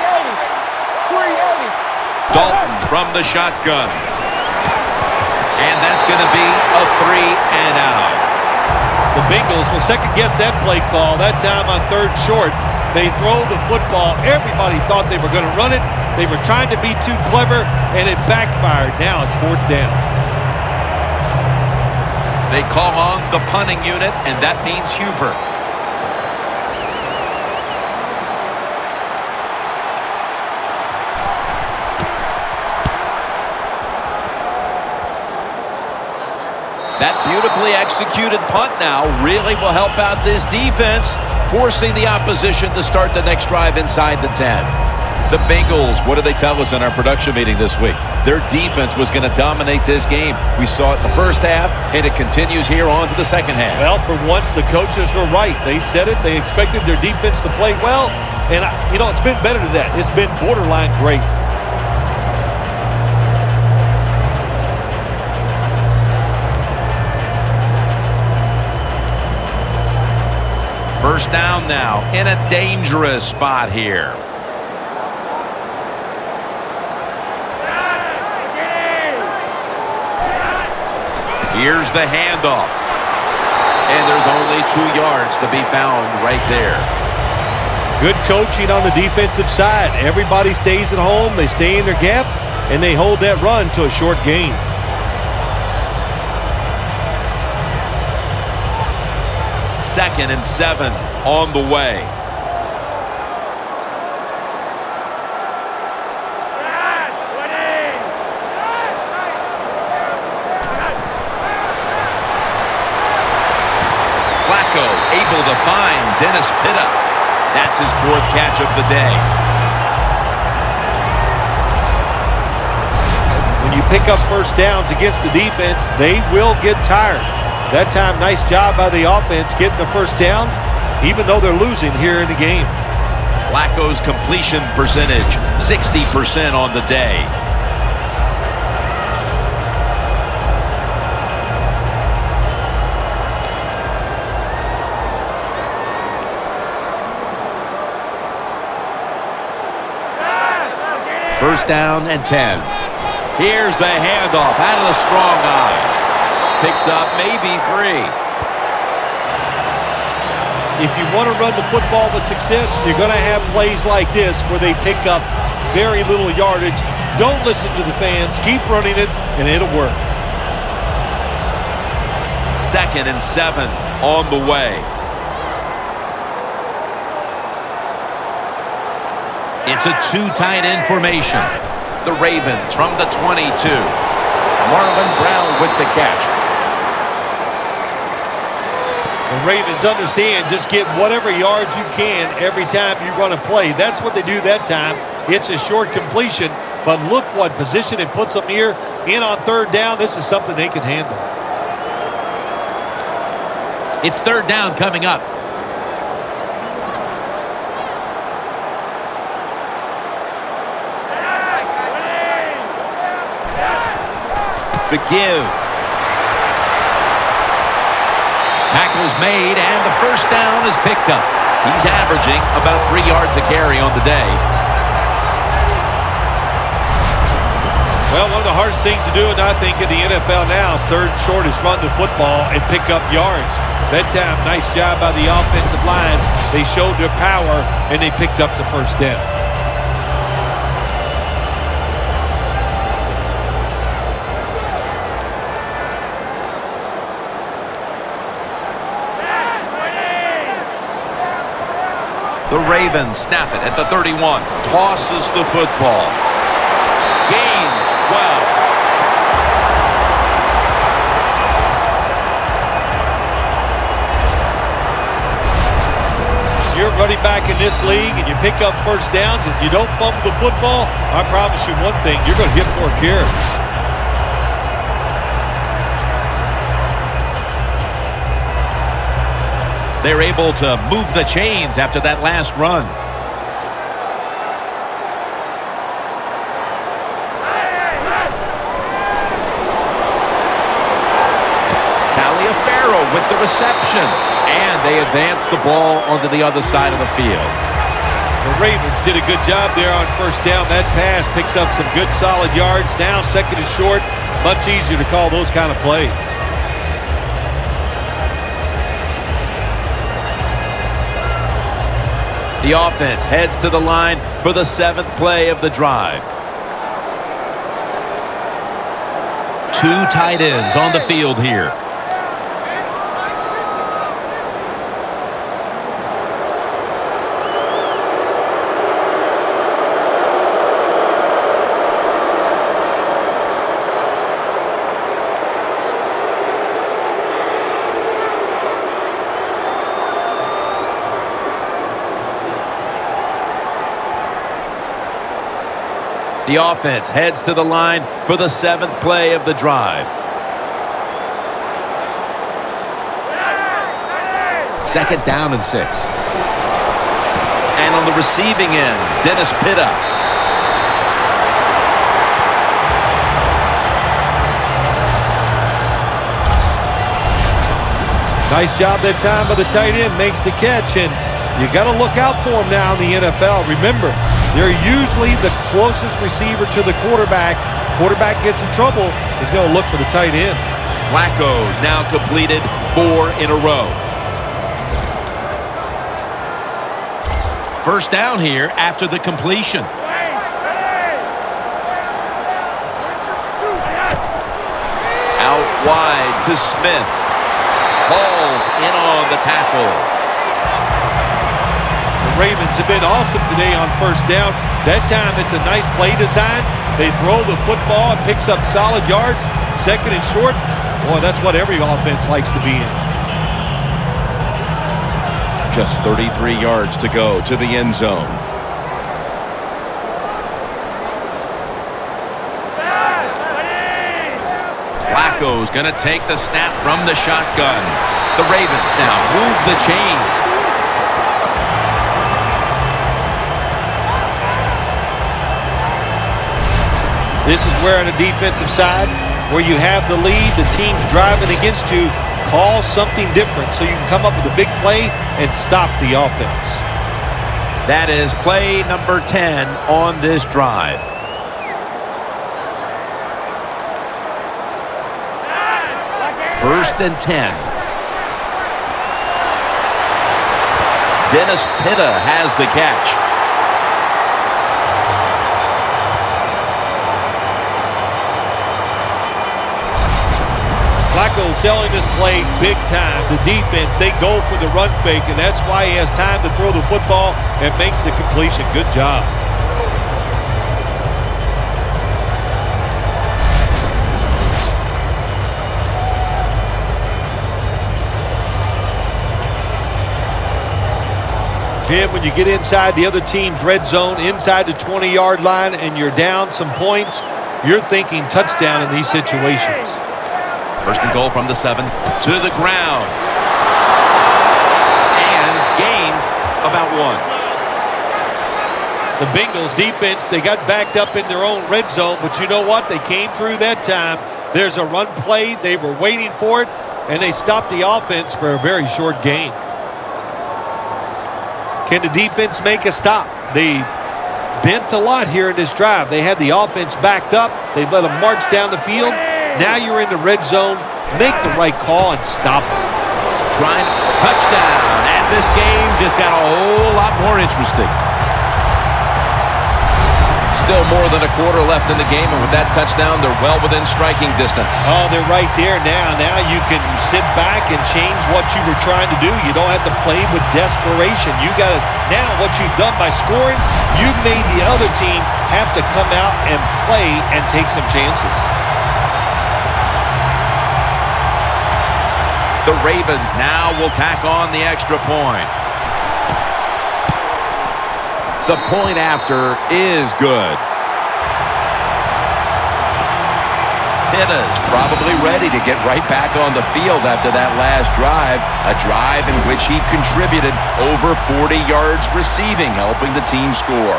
Dalton from the shotgun. And that's going to be a 3 and out. The Bengals will second-guess that play call. That time on 3rd short, they throw the football. Everybody thought they were going to run it. They were trying to be too clever, and it backfired. Now it's 4th down. They call on the punting unit, and that means Huber. That beautifully executed punt now really will help out this defense, forcing the opposition to start the next drive inside the 10. The Bengals, what did they tell us in our production meeting this week? Their defense was going to dominate this game. We saw it in the first half, and it continues here on to the second half. Well, for once, the coaches were right. They said it. They expected their defense to play well, and, it's been better than that. It's been borderline great. First down now in a dangerous spot here. Here's the handoff. And there's only 2 yards to be found right there. Good coaching on the defensive side. Everybody stays at home. They stay in their gap, and they hold that run to a short gain. 2nd and 7 on the way. Flacco able to find Dennis Pitta. That's his 4th catch of the day. When you pick up first downs against the defense, they will get tired. That time, nice job by the offense getting the first down, even though they're losing here in the game. Flacco's completion percentage, 60% on the day. First down and 10. Here's the handoff out of the strong eye. Picks up maybe 3. If you want to run the football with success, you're going to have plays like this where they pick up very little yardage. Don't listen to the fans. Keep running it, and it'll work. 2nd and 7 on the way. It's a 2 tight end formation. The Ravens from the 22. Marlon Brown with the catch. The Ravens understand just get whatever yards you can every time you're going to play. That's what they do that time. It's a short completion, but look what position it puts them here. In on 3rd down, this is something they can handle. It's 3rd down coming up. The give. Tackle's made, and the first down is picked up. He's averaging about 3 yards a carry on the day. Well, one of the hardest things to do, and I think in the NFL now, is 3rd and short is run the football and pick up yards. That time, nice job by the offensive line. They showed their power, and they picked up the first down. The Ravens snap it at the 31. Tosses the football. Gains 12. You're running back in this league and you pick up first downs and you don't fumble the football, I promise you one thing, you're going to get more carries. They're able to move the chains after that last run. Taliaferro with the reception. And they advance the ball onto the other side of the field. The Ravens did a good job there on first down. That pass picks up some good solid yards. Now 2nd and short. Much easier to call those kind of plays. The offense heads to the line for the 7th play of the drive. 2 tight ends on the field here. The offense heads to the line for the 7th play of the drive. 2nd down and 6. And on the receiving end, Dennis Pitta. Nice job that time by the tight end. Makes the catch, and you got to look out for him now in the NFL. Remember, they're usually the closest receiver to the quarterback. Quarterback gets in trouble, he's going to look for the tight end. Flacco's now completed 4 in a row. First down here after the completion. Out wide to Smith. Ball's in on the tackle. The Ravens have been awesome today on first down. That time it's a nice play design. They throw the football. It picks up solid yards. Second and short. Boy, that's what every offense likes to be in. Just 33 yards to go to the end zone. Flacco's going to take the snap from the shotgun. The Ravens now move the chains. This is where on the defensive side, where you have the lead, the team's driving against you, call something different so you can come up with a big play and stop the offense. That is play number 10 on this drive. First and 10. Dennis Pitta has the catch. Flacco selling this play big time. The defense, they go for the run fake, and that's why he has time to throw the football and makes the completion. Good job. Jim, when you get inside the other team's red zone, inside the 20-yard line, and you're down some points, you're thinking touchdown in these situations. First and goal from the 7 to the ground. And gains about 1. The Bengals defense, they got backed up in their own red zone, but you know what? They came through that time. There's a run play. They were waiting for it, and they stopped the offense for a very short gain. Can the defense make a stop? They bent a lot here in this drive. They had the offense backed up. They let them march down the field. Now you're in the red zone. Make the right call and stop them. Trying touchdown. And this game just got a whole lot more interesting. Still more than a quarter left in the game, and with that touchdown, they're well within striking distance. Oh, they're right there now. Now you can sit back and change what you were trying to do. You don't have to play with desperation. You got to, now what you've done by scoring, you've made the other team have to come out and play and take some chances. The Ravens now will tack on the extra point. The point after is good. Pitta's probably ready to get right back on the field after that last drive. A drive in which he contributed over 40 yards receiving, helping the team score.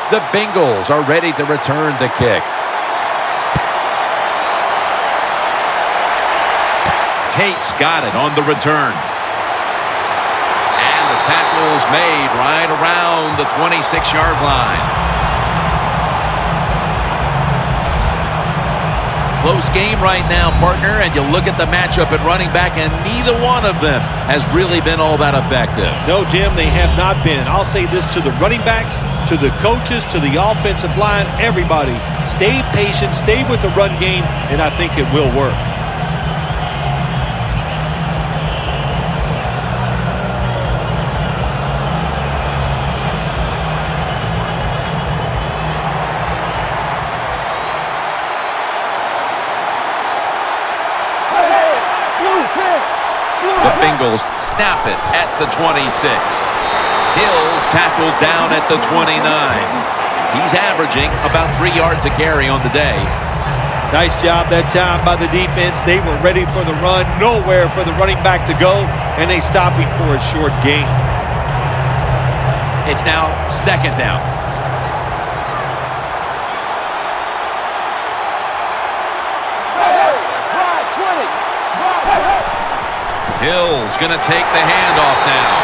The Bengals are ready to return the kick. Tate's got it on the return. And the tackle's made right around the 26-yard line. Close game right now, partner, and you look at the matchup at running back, and neither one of them has really been all that effective. No, Jim, they have not been. I'll say this to the running backs, to the coaches, to the offensive line, everybody. Stay patient, stay with the run game, and I think it will work. The Bengals snap it at the 26. Hills tackled down at the 29. He's averaging about 3 yards a carry on the day. Nice job that time by the defense. They were ready for the run, nowhere for the running back to go, and they stopped him for a short gain. It's now second down. Hill's going to take the handoff now.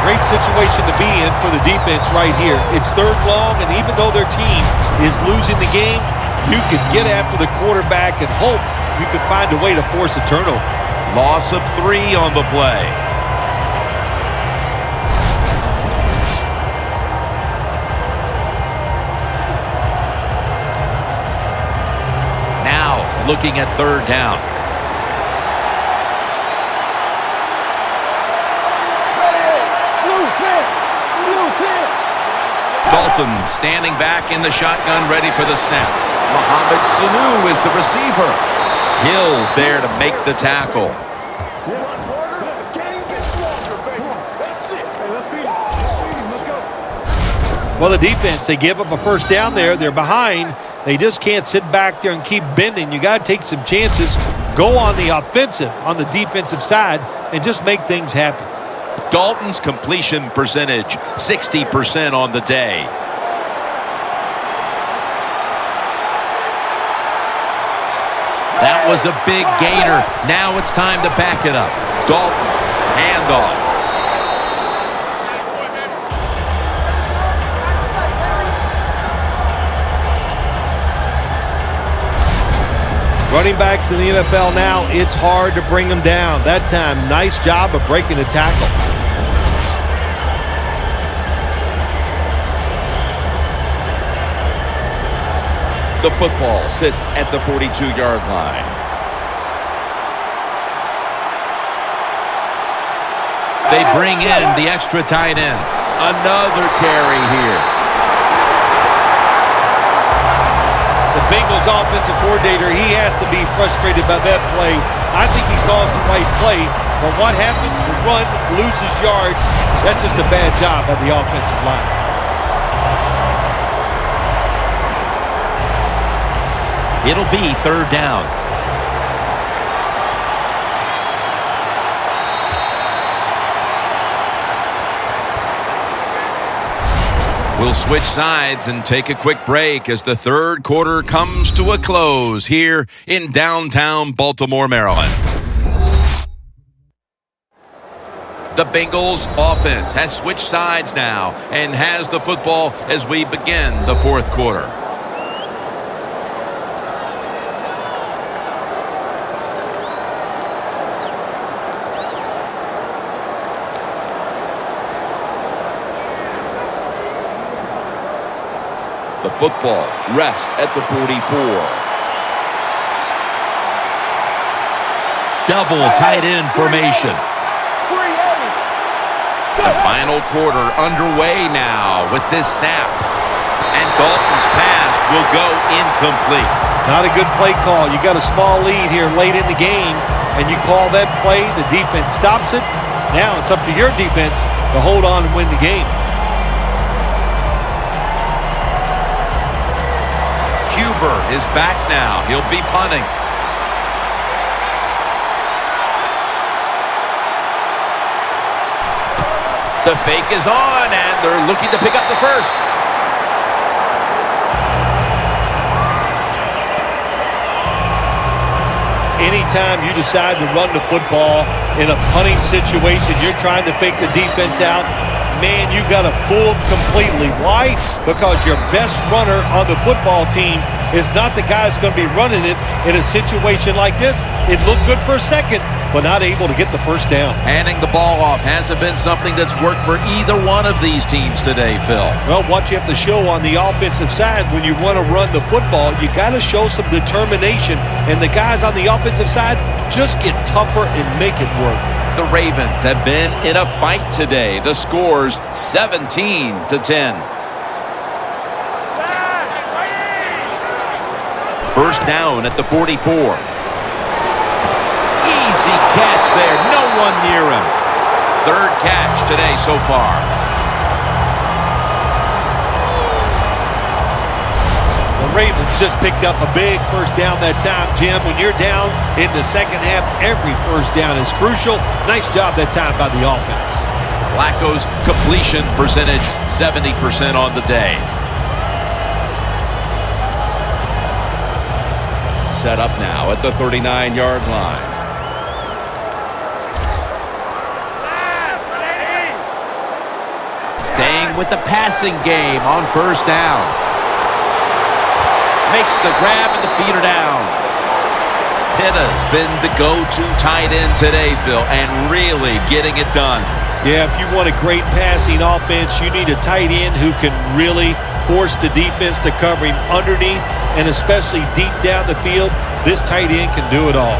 Great situation to be in for the defense right here. It's third long, and even though their team is losing the game, you can get after the quarterback and hope you can find a way to force a turnover. Loss of 3 on the play. Now looking at third down. Dalton standing back in the shotgun, ready for the snap. Mohamed Sanu is the receiver. Hill's there to make the tackle. Well, the defense, they give up a first down there. They're behind. They just can't sit back there and keep bending. You got to take some chances. Go on the offensive, on the defensive side, and just make things happen. Dalton's completion percentage, 60% on the day. That was a big gainer. Now it's time to back it up. Dalton, handoff. Running backs in the NFL now, it's hard to bring them down. That time, nice job of breaking the tackle. The football sits at the 42-yard line. They bring in the extra tight end. Another carry here. The Bengals offensive coordinator, he has to be frustrated by that play. I think he calls the right play, but what happens to run, loses yards, that's just a bad job by the offensive line. It'll be third down. We'll switch sides and take a quick break as the third quarter comes to a close here in downtown Baltimore, Maryland. The Bengals offense has switched sides now and has the football as we begin the fourth quarter. The football rests at the 44. Double tight end formation. The final quarter underway now with this snap. And Dalton's pass will go incomplete. Not a good play call. You got a small lead here late in the game, and you call that play. The defense stops it. Now it's up to your defense to hold on and win the game. Is back now. He'll be punting. The fake is on, and they're looking to pick up the first. Anytime you decide to run the football in a punting situation, you're trying to fake the defense out. Man, you got to fool them completely. Why? Because your best runner on the football team is not the guy that's going to be running it in a situation like this. It looked good for a second, but not able to get the first down. Handing the ball off hasn't been something that's worked for either one of these teams today, Phil. Well, what you have to show on the offensive side when you want to run the football, you got to show some determination, and the guys on the offensive side just get tougher and make it work. The Ravens have been in a fight today. The score's 17-10. First down at the 44. Easy catch there. No one near him. Third catch today so far. The Ravens just picked up a big first down that time, Jim. When you're down in the second half, every first down is crucial. Nice job that time by the offense. Flacco's completion percentage, 70% on the day. Set up now at the 39-yard line. line with the passing game on first down. Makes the grab and the feet are down. Pitta's been the go-to tight end today, Phil, and really getting it done. Yeah, if you want a great passing offense, you need a tight end who can really force the defense to cover him underneath and especially deep down the field. This tight end can do it all.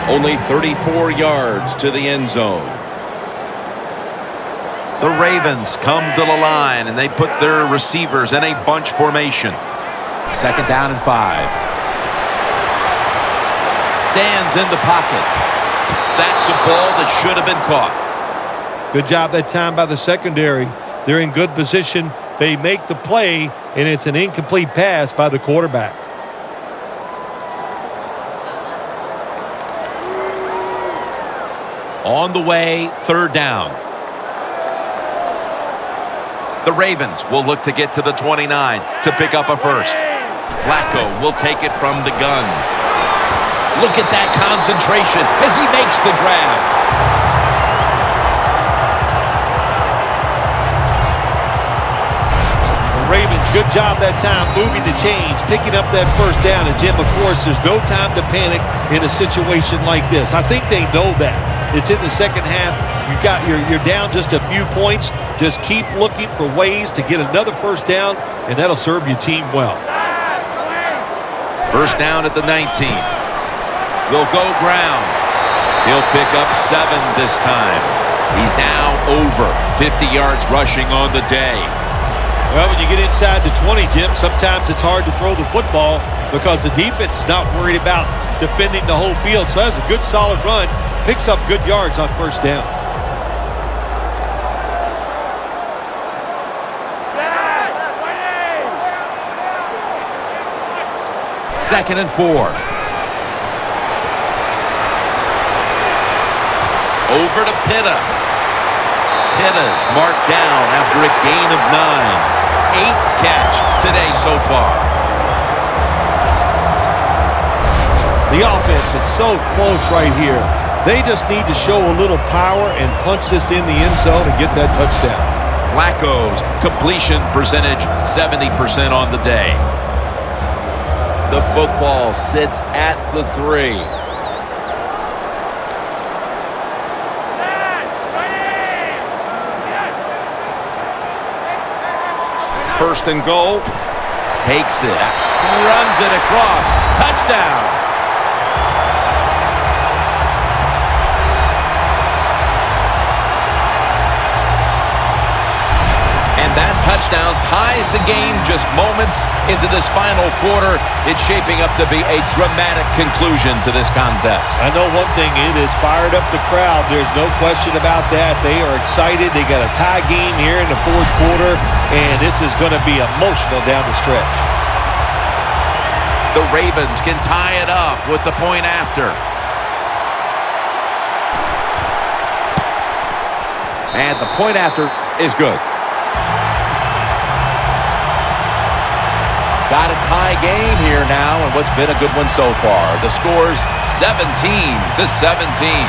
Only 34 yards to the end zone. The Ravens come to the line, and they put their receivers in a bunch formation. Second down and 5. Stands in the pocket. That's a ball that should have been caught. Good job that time by the secondary. They're in good position. They make the play, and it's an incomplete pass by the quarterback. On the way, third down. The Ravens will look to get to the 29 to pick up a first. Flacco will take it from the gun. Look at that concentration as he makes the grab. The Ravens, good job that time moving the chains, picking up that first down. And Jim, of course, there's no time to panic in a situation like this. I think they know that. It's in the second half. You're down just a few points. Just keep looking for ways to get another first down, and that'll serve your team well. First down at the 19. They'll go ground. He'll pick up 7 this time. He's now over 50 yards rushing on the day. Well, when you get inside the 20, Jim, sometimes it's hard to throw the football because the defense is not worried about defending the whole field. So that's a good, solid run. Picks up good yards on first down. Second and 4. Over to Pitta. Pitta's marked down after a gain of 9. 8th catch today so far. The offense is so close right here. They just need to show a little power and punch this in the end zone and get that touchdown. Flacco's completion percentage 70% on the day. The football sits at the 3. First and goal. Takes it. Runs it across. Touchdown. And that touchdown ties the game just moments into this final quarter. It's shaping up to be a dramatic conclusion to this contest. I know one thing, it has fired up the crowd. There's no question about that. They are excited. They got a tie game here in the fourth quarter, and this is going to be emotional down the stretch. The Ravens can tie it up with the point after. And the point after is good. Got a tie game here now, and what's been a good one so far. The score's 17-17.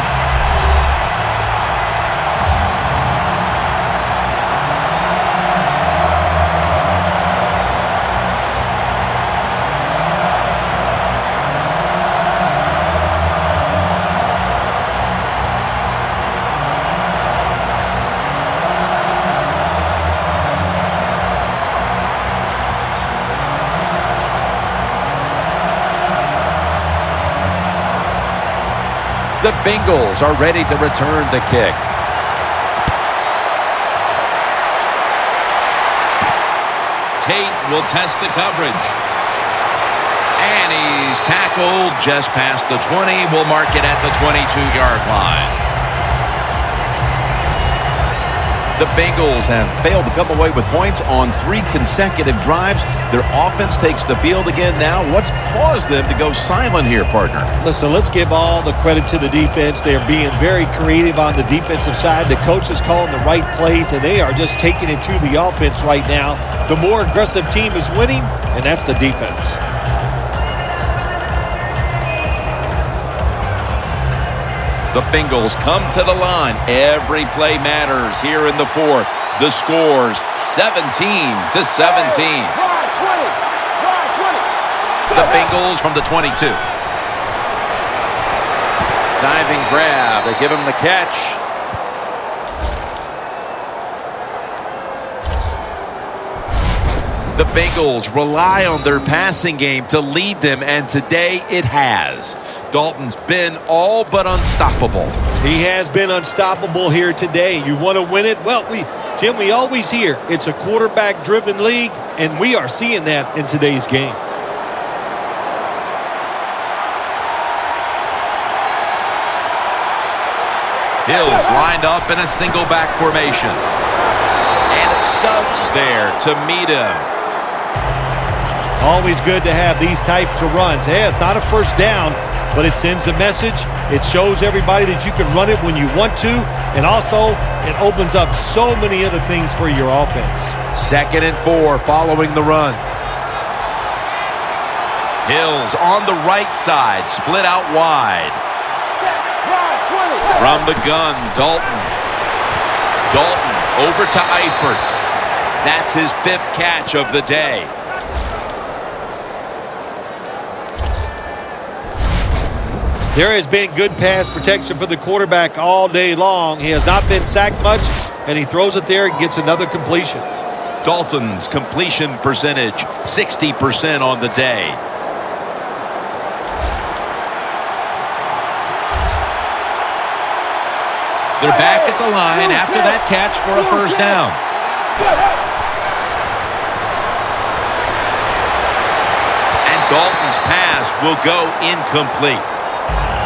The Bengals are ready to return the kick. Tate will test the coverage. And he's tackled just past the 20. We'll mark it at the 22-yard line. The Bengals have failed to come away with points on 3 consecutive drives. Their offense takes the field again now. What's caused them to go silent here, partner? Listen, let's give all the credit to the defense. They are being very creative on the defensive side. The coach is calling the right plays, and they are just taking it to the offense right now. The more aggressive team is winning, and that's the defense. The Bengals come to the line. Every play matters here in the fourth. The score's 17-17. The Bengals from the 22. Diving grab. They give him the catch. The Bengals rely on their passing game to lead them, and today it has. Dalton's been all but unstoppable. He has been unstoppable here today. You want to win it? Well, Jim, we always hear it's a quarterback-driven league, and we are seeing that in today's game. Hills lined up in a single back formation. And Suggs there to meet him. Always good to have these types of runs. Hey, it's not a first down, but it sends a message. It shows everybody that you can run it when you want to, and also it opens up so many other things for your offense. 2nd and 4 following the run. Hills on the right side, split out wide. From the gun, Dalton. Dalton over to Eifert. That's his 5th catch of the day. There has been good pass protection for the quarterback all day long. He has not been sacked much, and he throws it there and gets another completion. Dalton's completion percentage, 60% on the day. They're back at the line after that catch for a first down. And Dalton's pass will go incomplete.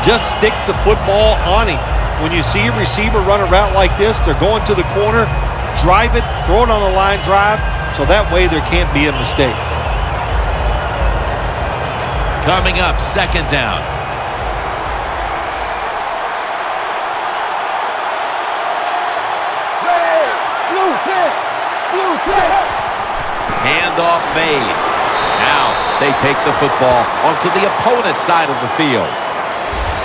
Just stick the football on him. When you see a receiver run a route like this, they're going to the corner, drive it, throw it on a line drive, so that way there can't be a mistake. Coming up, 2nd down. Handoff made. Now they take the football onto the opponent's side of the field.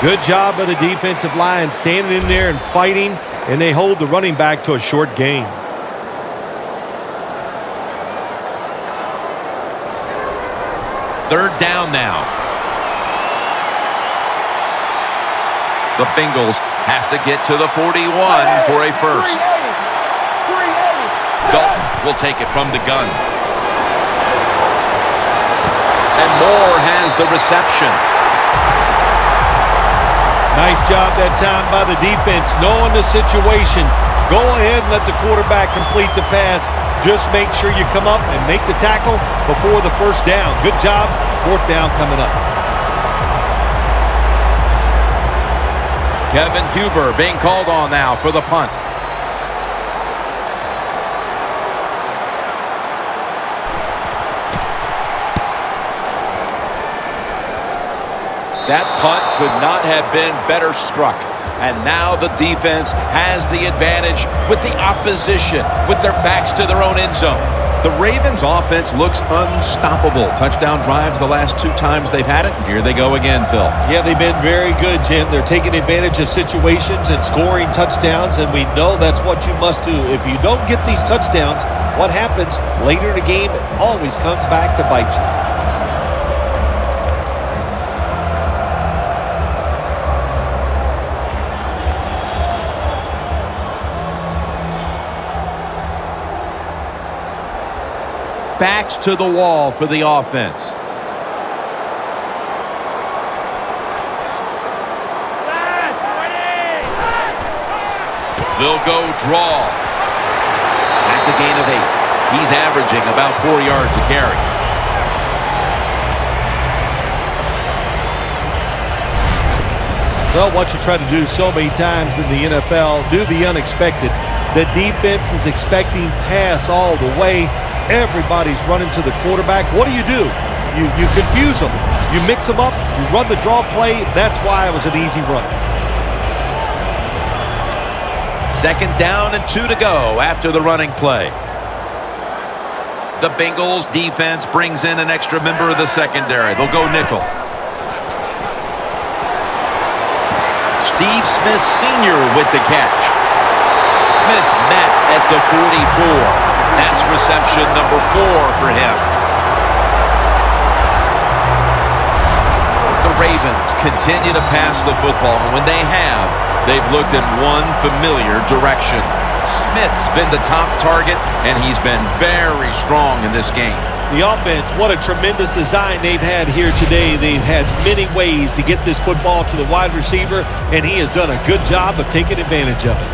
Good job by the defensive line standing in there and fighting, and they hold the running back to a short gain. Third down now. The Bengals have to get to the 41 for a first. Dalton will take it from the gun. And Moore has the reception. Nice job that time by the defense, knowing the situation. Go ahead and let the quarterback complete the pass. Just make sure you come up and make the tackle before the first down. Good job. 4th down coming up. Kevin Huber being called on now for the punt. That punt could not have been better struck. And now the defense has the advantage with the opposition, with their backs to their own end zone. The Ravens offense looks unstoppable. Touchdown drives the last 2 times they've had it. And here they go again, Phil. Yeah, they've been very good, Jim. They're taking advantage of situations and scoring touchdowns, and we know that's what you must do. If you don't get these touchdowns, what happens later in the game, it always comes back to bite you. Backs to the wall for the offense. They'll go draw. That's a gain of 8. He's averaging about 4 yards a carry. Well, what you try to do so many times in the NFL, do the unexpected. The defense is expecting pass all the way. Everybody's running to the quarterback. What do? You confuse them. You mix them up. You run the draw play. That's why it was an easy run. 2nd down and 2 to go after the running play. The Bengals defense brings in an extra member of the secondary. They'll go nickel. Steve Smith Sr. with the catch. Smith met at the 44. That's reception number 4 for him. The Ravens continue to pass the football, and when they have, they've looked in one familiar direction. Smith's been the top target, and he's been very strong in this game. The offense, what a tremendous design they've had here today. They've had many ways to get this football to the wide receiver, and he has done a good job of taking advantage of it.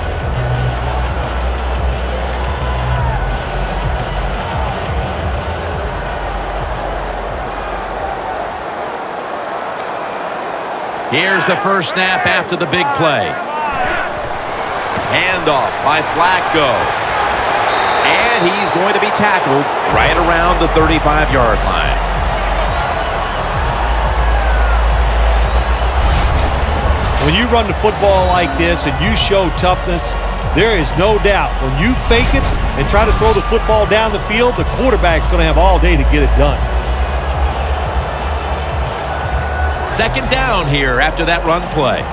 Here's the first snap after the big play. Handoff by Flacco. And he's going to be tackled right around the 35-yard line. When you run the football like this and you show toughness, there is no doubt when you fake it and try to throw the football down the field, the quarterback's going to have all day to get it done. Second down here after that run play.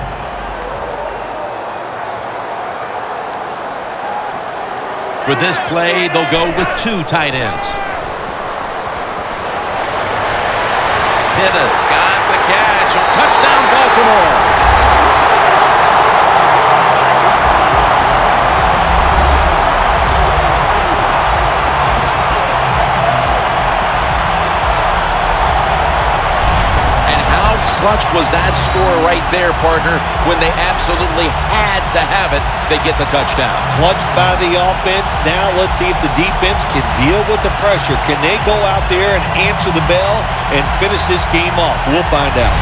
For this play, they'll go with 2 tight ends. Pitt's got the catch. Touchdown, Baltimore. Clutch was that score right there, partner. When they absolutely had to have it, they get the touchdown. Clutched by the offense. Now let's see if the defense can deal with the pressure. Can they go out there and answer the bell and finish this game off? We'll find out.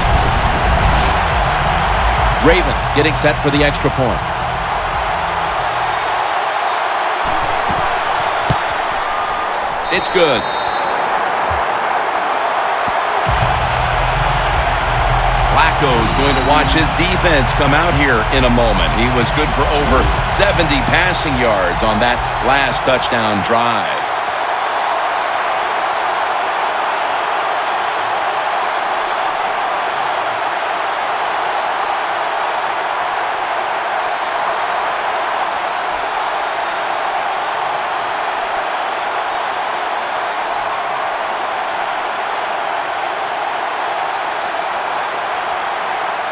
Ravens getting set for the extra point. It's good. Flacco's going to watch his defense come out here in a moment. He was good for over 70 passing yards on that last touchdown drive.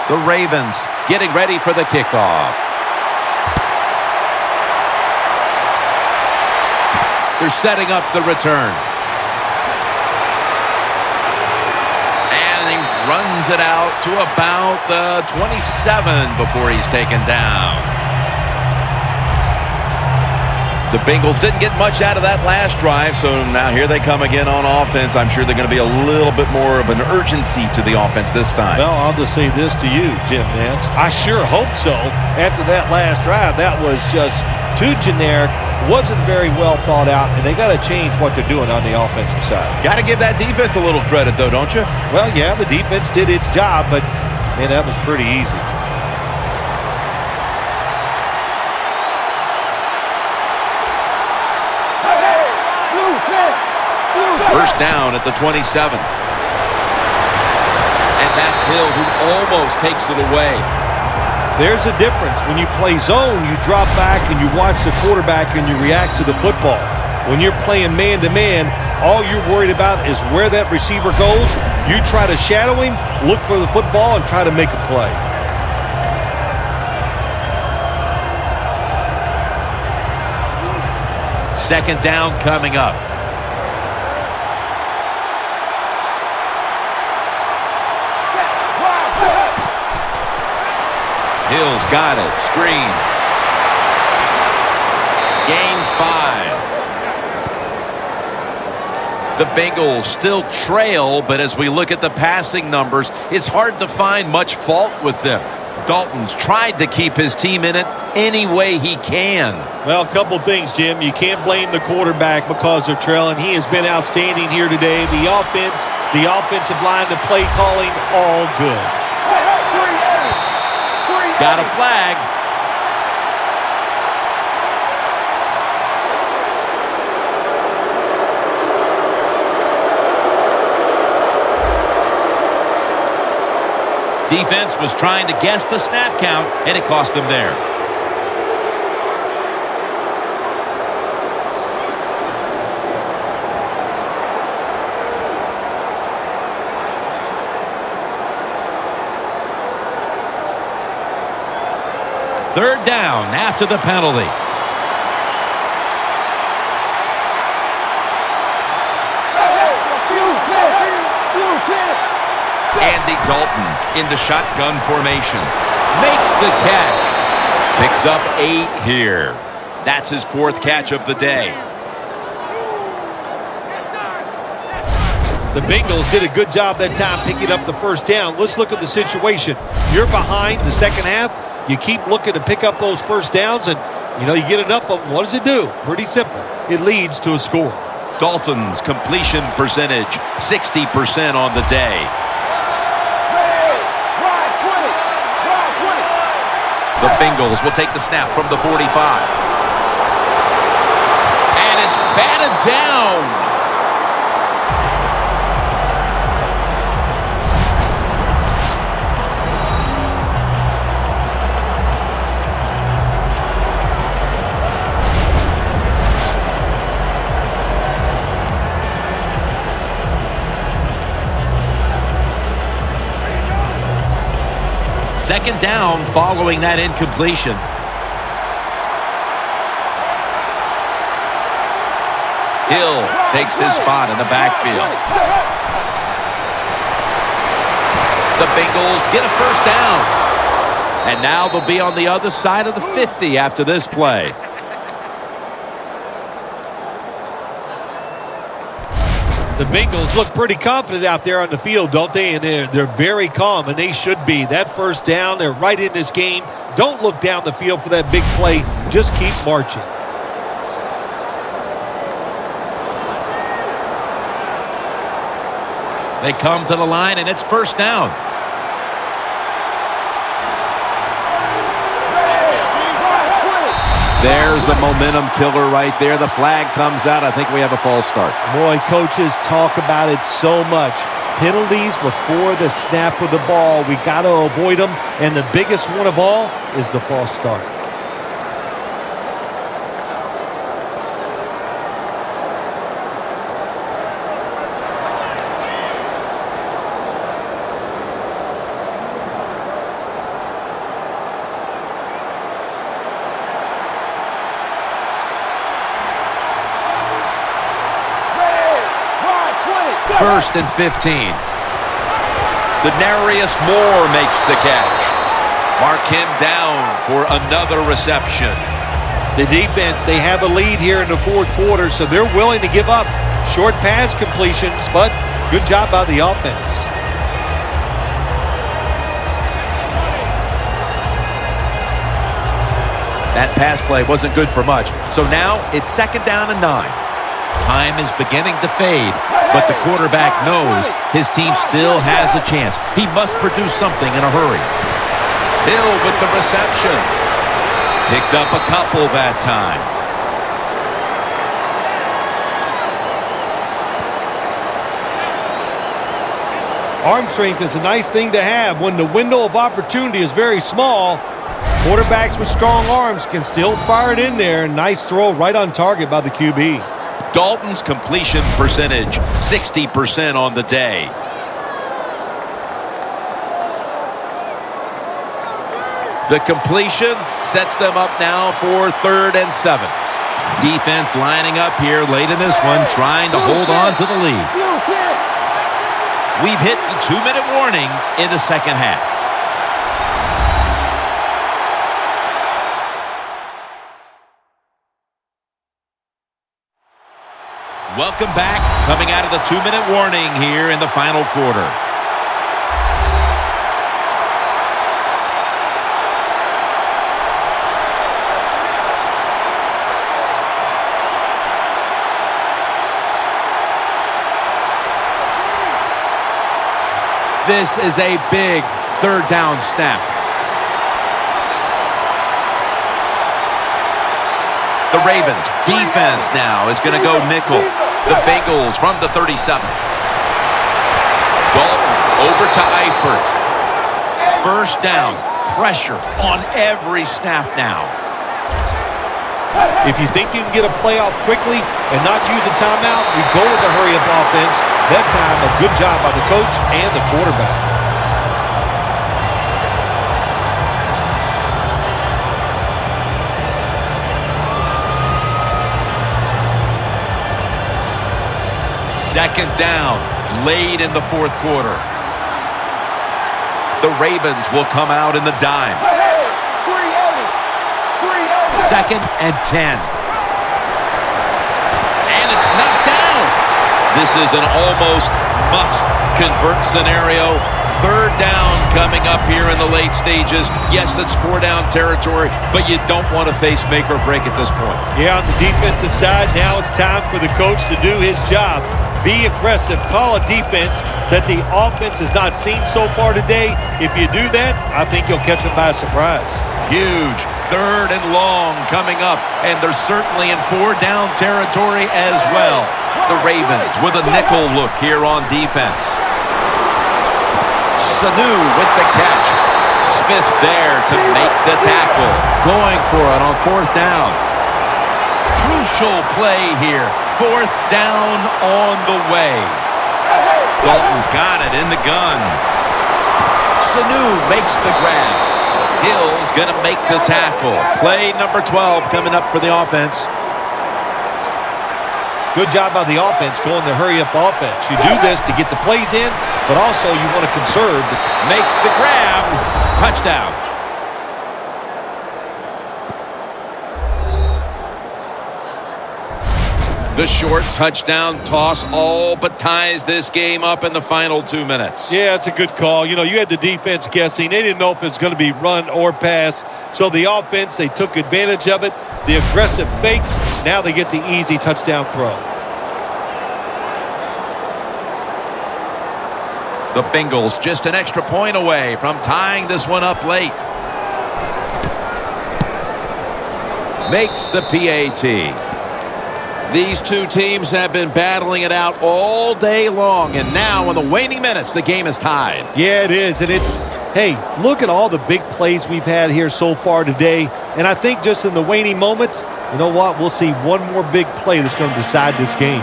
The Ravens getting ready for the kickoff. They're setting up the return. And he runs it out to about the 27 before he's taken down. The Bengals didn't get much out of that last drive, so now here they come again on offense. I'm sure they're going to be a little bit more of an urgency to the offense this time. Well, I'll just say this to you, Jim Nance. I sure hope so. After that last drive, that was just too generic, wasn't very well thought out, and they got to change what they're doing on the offensive side. Got to give that defense a little credit, though, don't you? Well, yeah, the defense did its job, but, man, that was pretty easy. First down at the 27. And that's Hill who almost takes it away. There's a difference. When you play zone, you drop back and you watch the quarterback and you react to the football. When you're playing man-to-man, all you're worried about is where that receiver goes. You try to shadow him, look for the football, and try to make a play. Second down coming up. Hill's got it. Screen. Gains 5. The Bengals still trail, but as we look at the passing numbers, it's hard to find much fault with them. Dalton's tried to keep his team in it any way he can. Well, a couple things, Jim. You can't blame the quarterback because they're trailing. He has been outstanding here today. The offense, the offensive line, the play calling, all good. Got a flag. Defense was trying to guess the snap count, and it cost them there. Third down after the penalty. Andy Dalton in the shotgun formation. Makes the catch. Picks up 8 here. That's his 4th catch of the day. The Bengals did a good job that time picking up the first down. Let's look at the situation. You're behind the second half. You keep looking to pick up those first downs, and, you get enough of them. What does it do? Pretty simple. It leads to a score. Dalton's completion percentage, 60% on the day. The Bengals will take the snap from the 45. And it's batted down. Second down following that incompletion. Hill takes his spot in the backfield. The Bengals get a first down. And now they'll be on the other side of the 50 after this play. The Bengals look pretty confident out there on the field, don't they? And they're very calm, and they should be. That first down, they're right in this game. Don't look down the field for that big play. Just keep marching. They come to the line, and it's first down. There's a momentum killer right there. The flag comes out. I think we have a false start. Boy, coaches talk about it so much. Penalties before the snap of the ball. We got to avoid them. And the biggest one of all is the false start. First and 15. Denarius Moore makes the catch. Mark him down for another reception. The defense, they have a lead here in the fourth quarter, so they're willing to give up short pass completions, but good job by the offense. That pass play wasn't good for much. So now it's second down and 9. Time is beginning to fade, but the quarterback knows his team still has a chance. He must produce something in a hurry. Hill with the reception. Picked up a couple that time. Arm strength is a nice thing to have when the window of opportunity is very small. Quarterbacks with strong arms can still fire it in there. Nice throw right on target by the QB. Dalton's completion percentage, 60% on the day. The completion sets them up now for 3rd and 7. Defense lining up here late in this one, trying to hold on to the lead. We've hit the 2-minute warning in the second half. Welcome back, coming out of the 2-minute warning here in the final quarter. This is a big third down snap. The Ravens defense now is going to go nickel. The Bengals from the 37. Dalton over to Eifert. First down, pressure on every snap now. If you think you can get a playoff quickly and not use a timeout, we go with the hurry-up offense. That time, a good job by the coach and the quarterback. Second down, late in the fourth quarter. The Ravens will come out in the dime. Hey, 380. 380. Second and 10. And it's knocked down. This is an almost must-convert scenario. Third down coming up here in the late stages. Yes, that's four-down territory, but you don't want to face make or break at this point. Yeah, on the defensive side, now it's time for the coach to do his job. Be aggressive. Call a defense that the offense has not seen so far today. If you do that, I think you'll catch them by surprise. Huge third and long coming up, and they're certainly in four-down territory as well. The Ravens with a nickel look here on defense. Sanu with the catch. Smith's there to make the tackle. Going for it on fourth down. Crucial play here. Fourth down on the way. Dalton's got it in the gun. Sanu makes the grab. Hill's going to make the tackle. Play number 12 coming up for the offense. Good job by the offense going the hurry-up offense. You do this to get the plays in, but also you want to conserve. Makes the grab. Touchdown. The short touchdown toss all but ties this game up in the final 2 minutes. Yeah, it's a good call. You know, you had the defense guessing. They didn't know if it was going to be run or pass. So the offense, they took advantage of it. The aggressive fake. Now they get the easy touchdown throw. The Bengals just an extra point away from tying this one up late. Makes the PAT. These two teams have been battling it out all day long, and now in the waning minutes, the game is tied. Yeah, it is, and it's, hey, look at all the big plays we've had here so far today, and I think just in the waning moments, you know what, we'll see one more big play that's going to decide this game.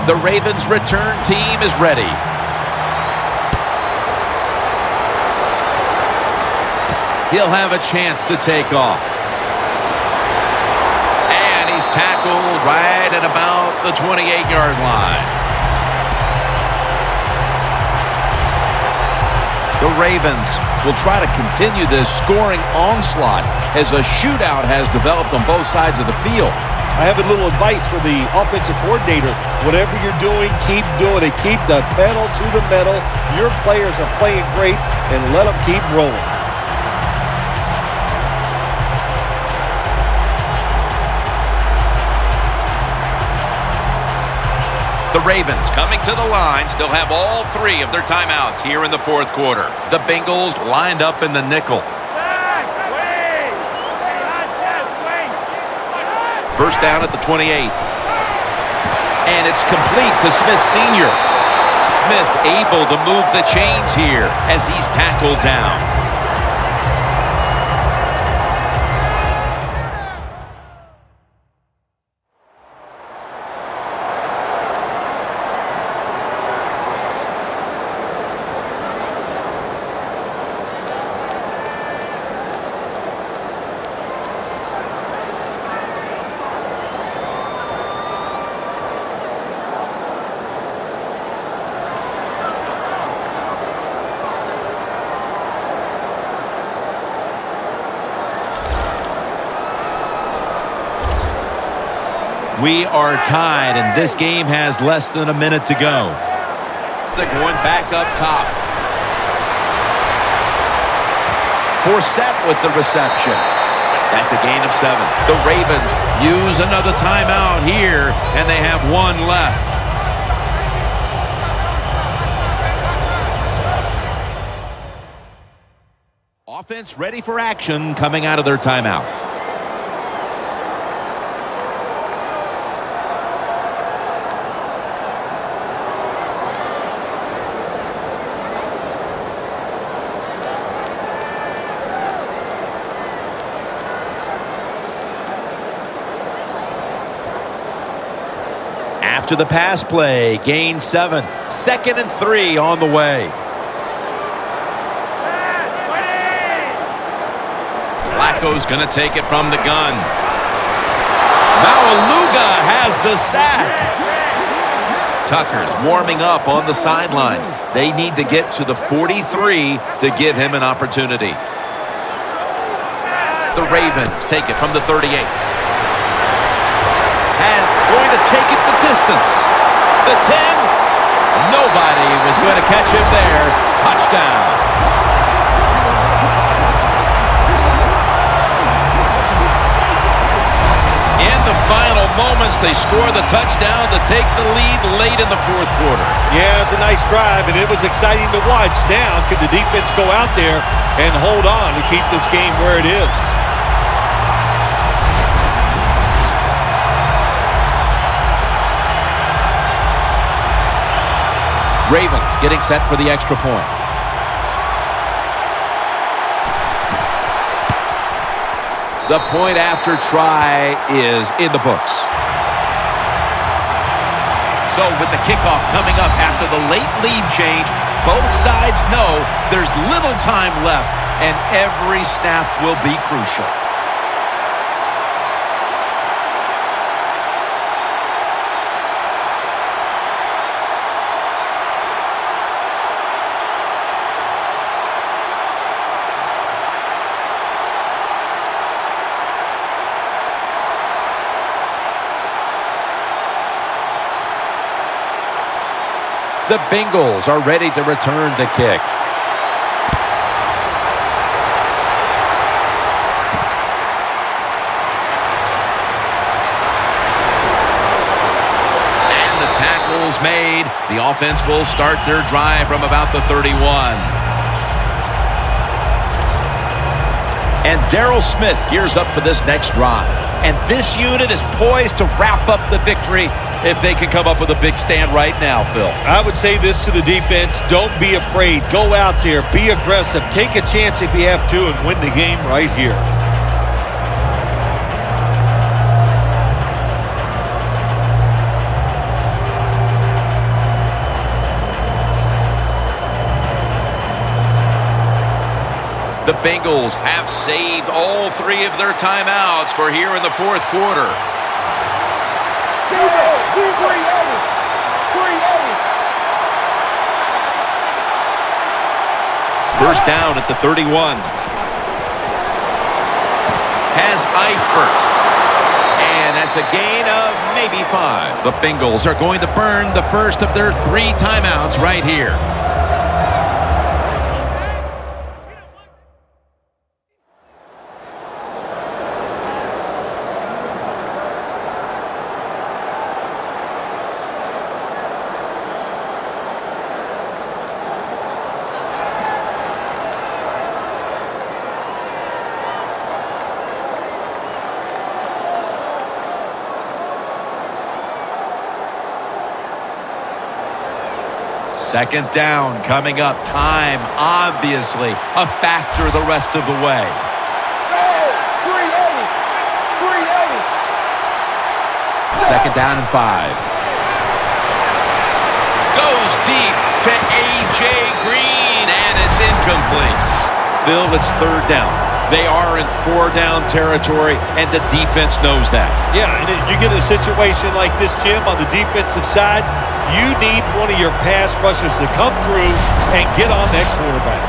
The Ravens return team is ready. He'll have a chance to take off. And he's tackled right at about the 28-yard line. The Ravens will try to continue this scoring onslaught as a shootout has developed on both sides of the field. I have a little advice for the offensive coordinator. Whatever you're doing, keep doing it. Keep the pedal to the metal. Your players are playing great, and let them keep rolling. The Ravens coming to the line still have all three of their timeouts here in the fourth quarter. The Bengals lined up in the nickel. First down at the 28. And it's complete to Smith Sr. Smith's able to move the chains here as he's tackled down. We are tied, and this game has less than a minute to go. They're going back up top. Forsett with the reception. That's a gain of 7. The Ravens use another timeout here, and they have one left. Offense ready for action coming out of their timeout. After the pass play, gain 7. 2nd and 3 on the way. Flacco's going to take it from the gun. Maualuga has the sack. Tucker's warming up on the sidelines. They need to get to the 43 to give him an opportunity. The Ravens take it from the 38. And going to take it the distance. The 10. Nobody was going to catch him there. Touchdown. In the final moments, they score the touchdown to take the lead late in the fourth quarter. Yeah, it was a nice drive, and it was exciting to watch. Now, can the defense go out there and hold on to keep this game where it is? Ravens getting set for the extra point. The point after try is in the books. So with the kickoff coming up after the late lead change, both sides know there's little time left, and every snap will be crucial. The Bengals are ready to return the kick. And the tackle's made. The offense will start their drive from about the 31. And Darryl Smith gears up for this next drive. And this unit is poised to wrap up the victory if they can come up with a big stand right now, Phil. I would say this to the defense: don't be afraid. Go out there, be aggressive, take a chance if you have to, and win the game right here. The Bengals have saved all 3 of their timeouts for here in the fourth quarter. 380. First down at the 31. Has Eifert. And that's a gain of maybe 5. The Bengals are going to burn the first of their 3 timeouts right here. Second down coming up. Time, obviously, a factor the rest of the way. 380. Second down and 5. Goes deep to A.J. Green, and it's incomplete. Phil, it's third down. They are in 4-down territory, and the defense knows that. Yeah, and you get a situation like this, Jim, on the defensive side, you need one of your pass rushers to come through and get on that quarterback.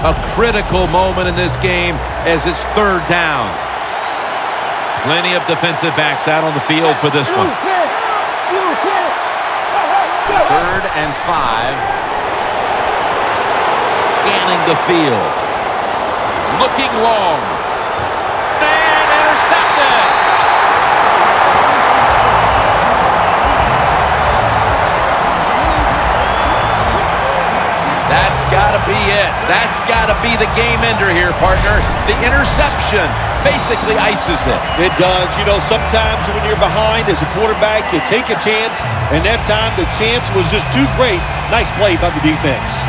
A critical moment in this game as it's third down. Plenty of defensive backs out on the field for this one. Third and 5. Scanning the field. Looking long. And intercepted. That's got to be it. That's got to be the game ender here, partner. The interception basically ices it. It does. You know, sometimes when you're behind as a quarterback, you take a chance, and that time the chance was just too great. Nice play by the defense.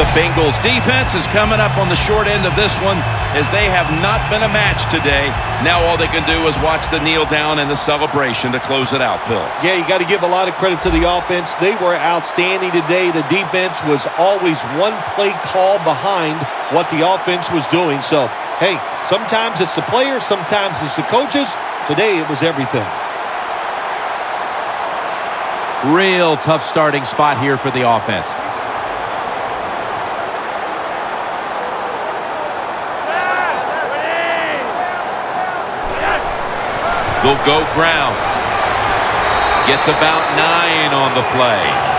The Bengals defense is coming up on the short end of this one as they have not been a match today. Now all they can do is watch the kneel down and the celebration to close it out, Phil. Yeah, you got to give a lot of credit to the offense. They were outstanding today. The defense was always one play call behind what the offense was doing. So, hey, sometimes it's the players, sometimes it's the coaches. Today it was everything. Real tough starting spot here for the offense. They'll go ground. Gets about 9 on the play.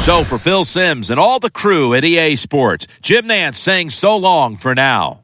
So for Phil Simms and all the crew at EA Sports, Jim Nantz saying so long for now.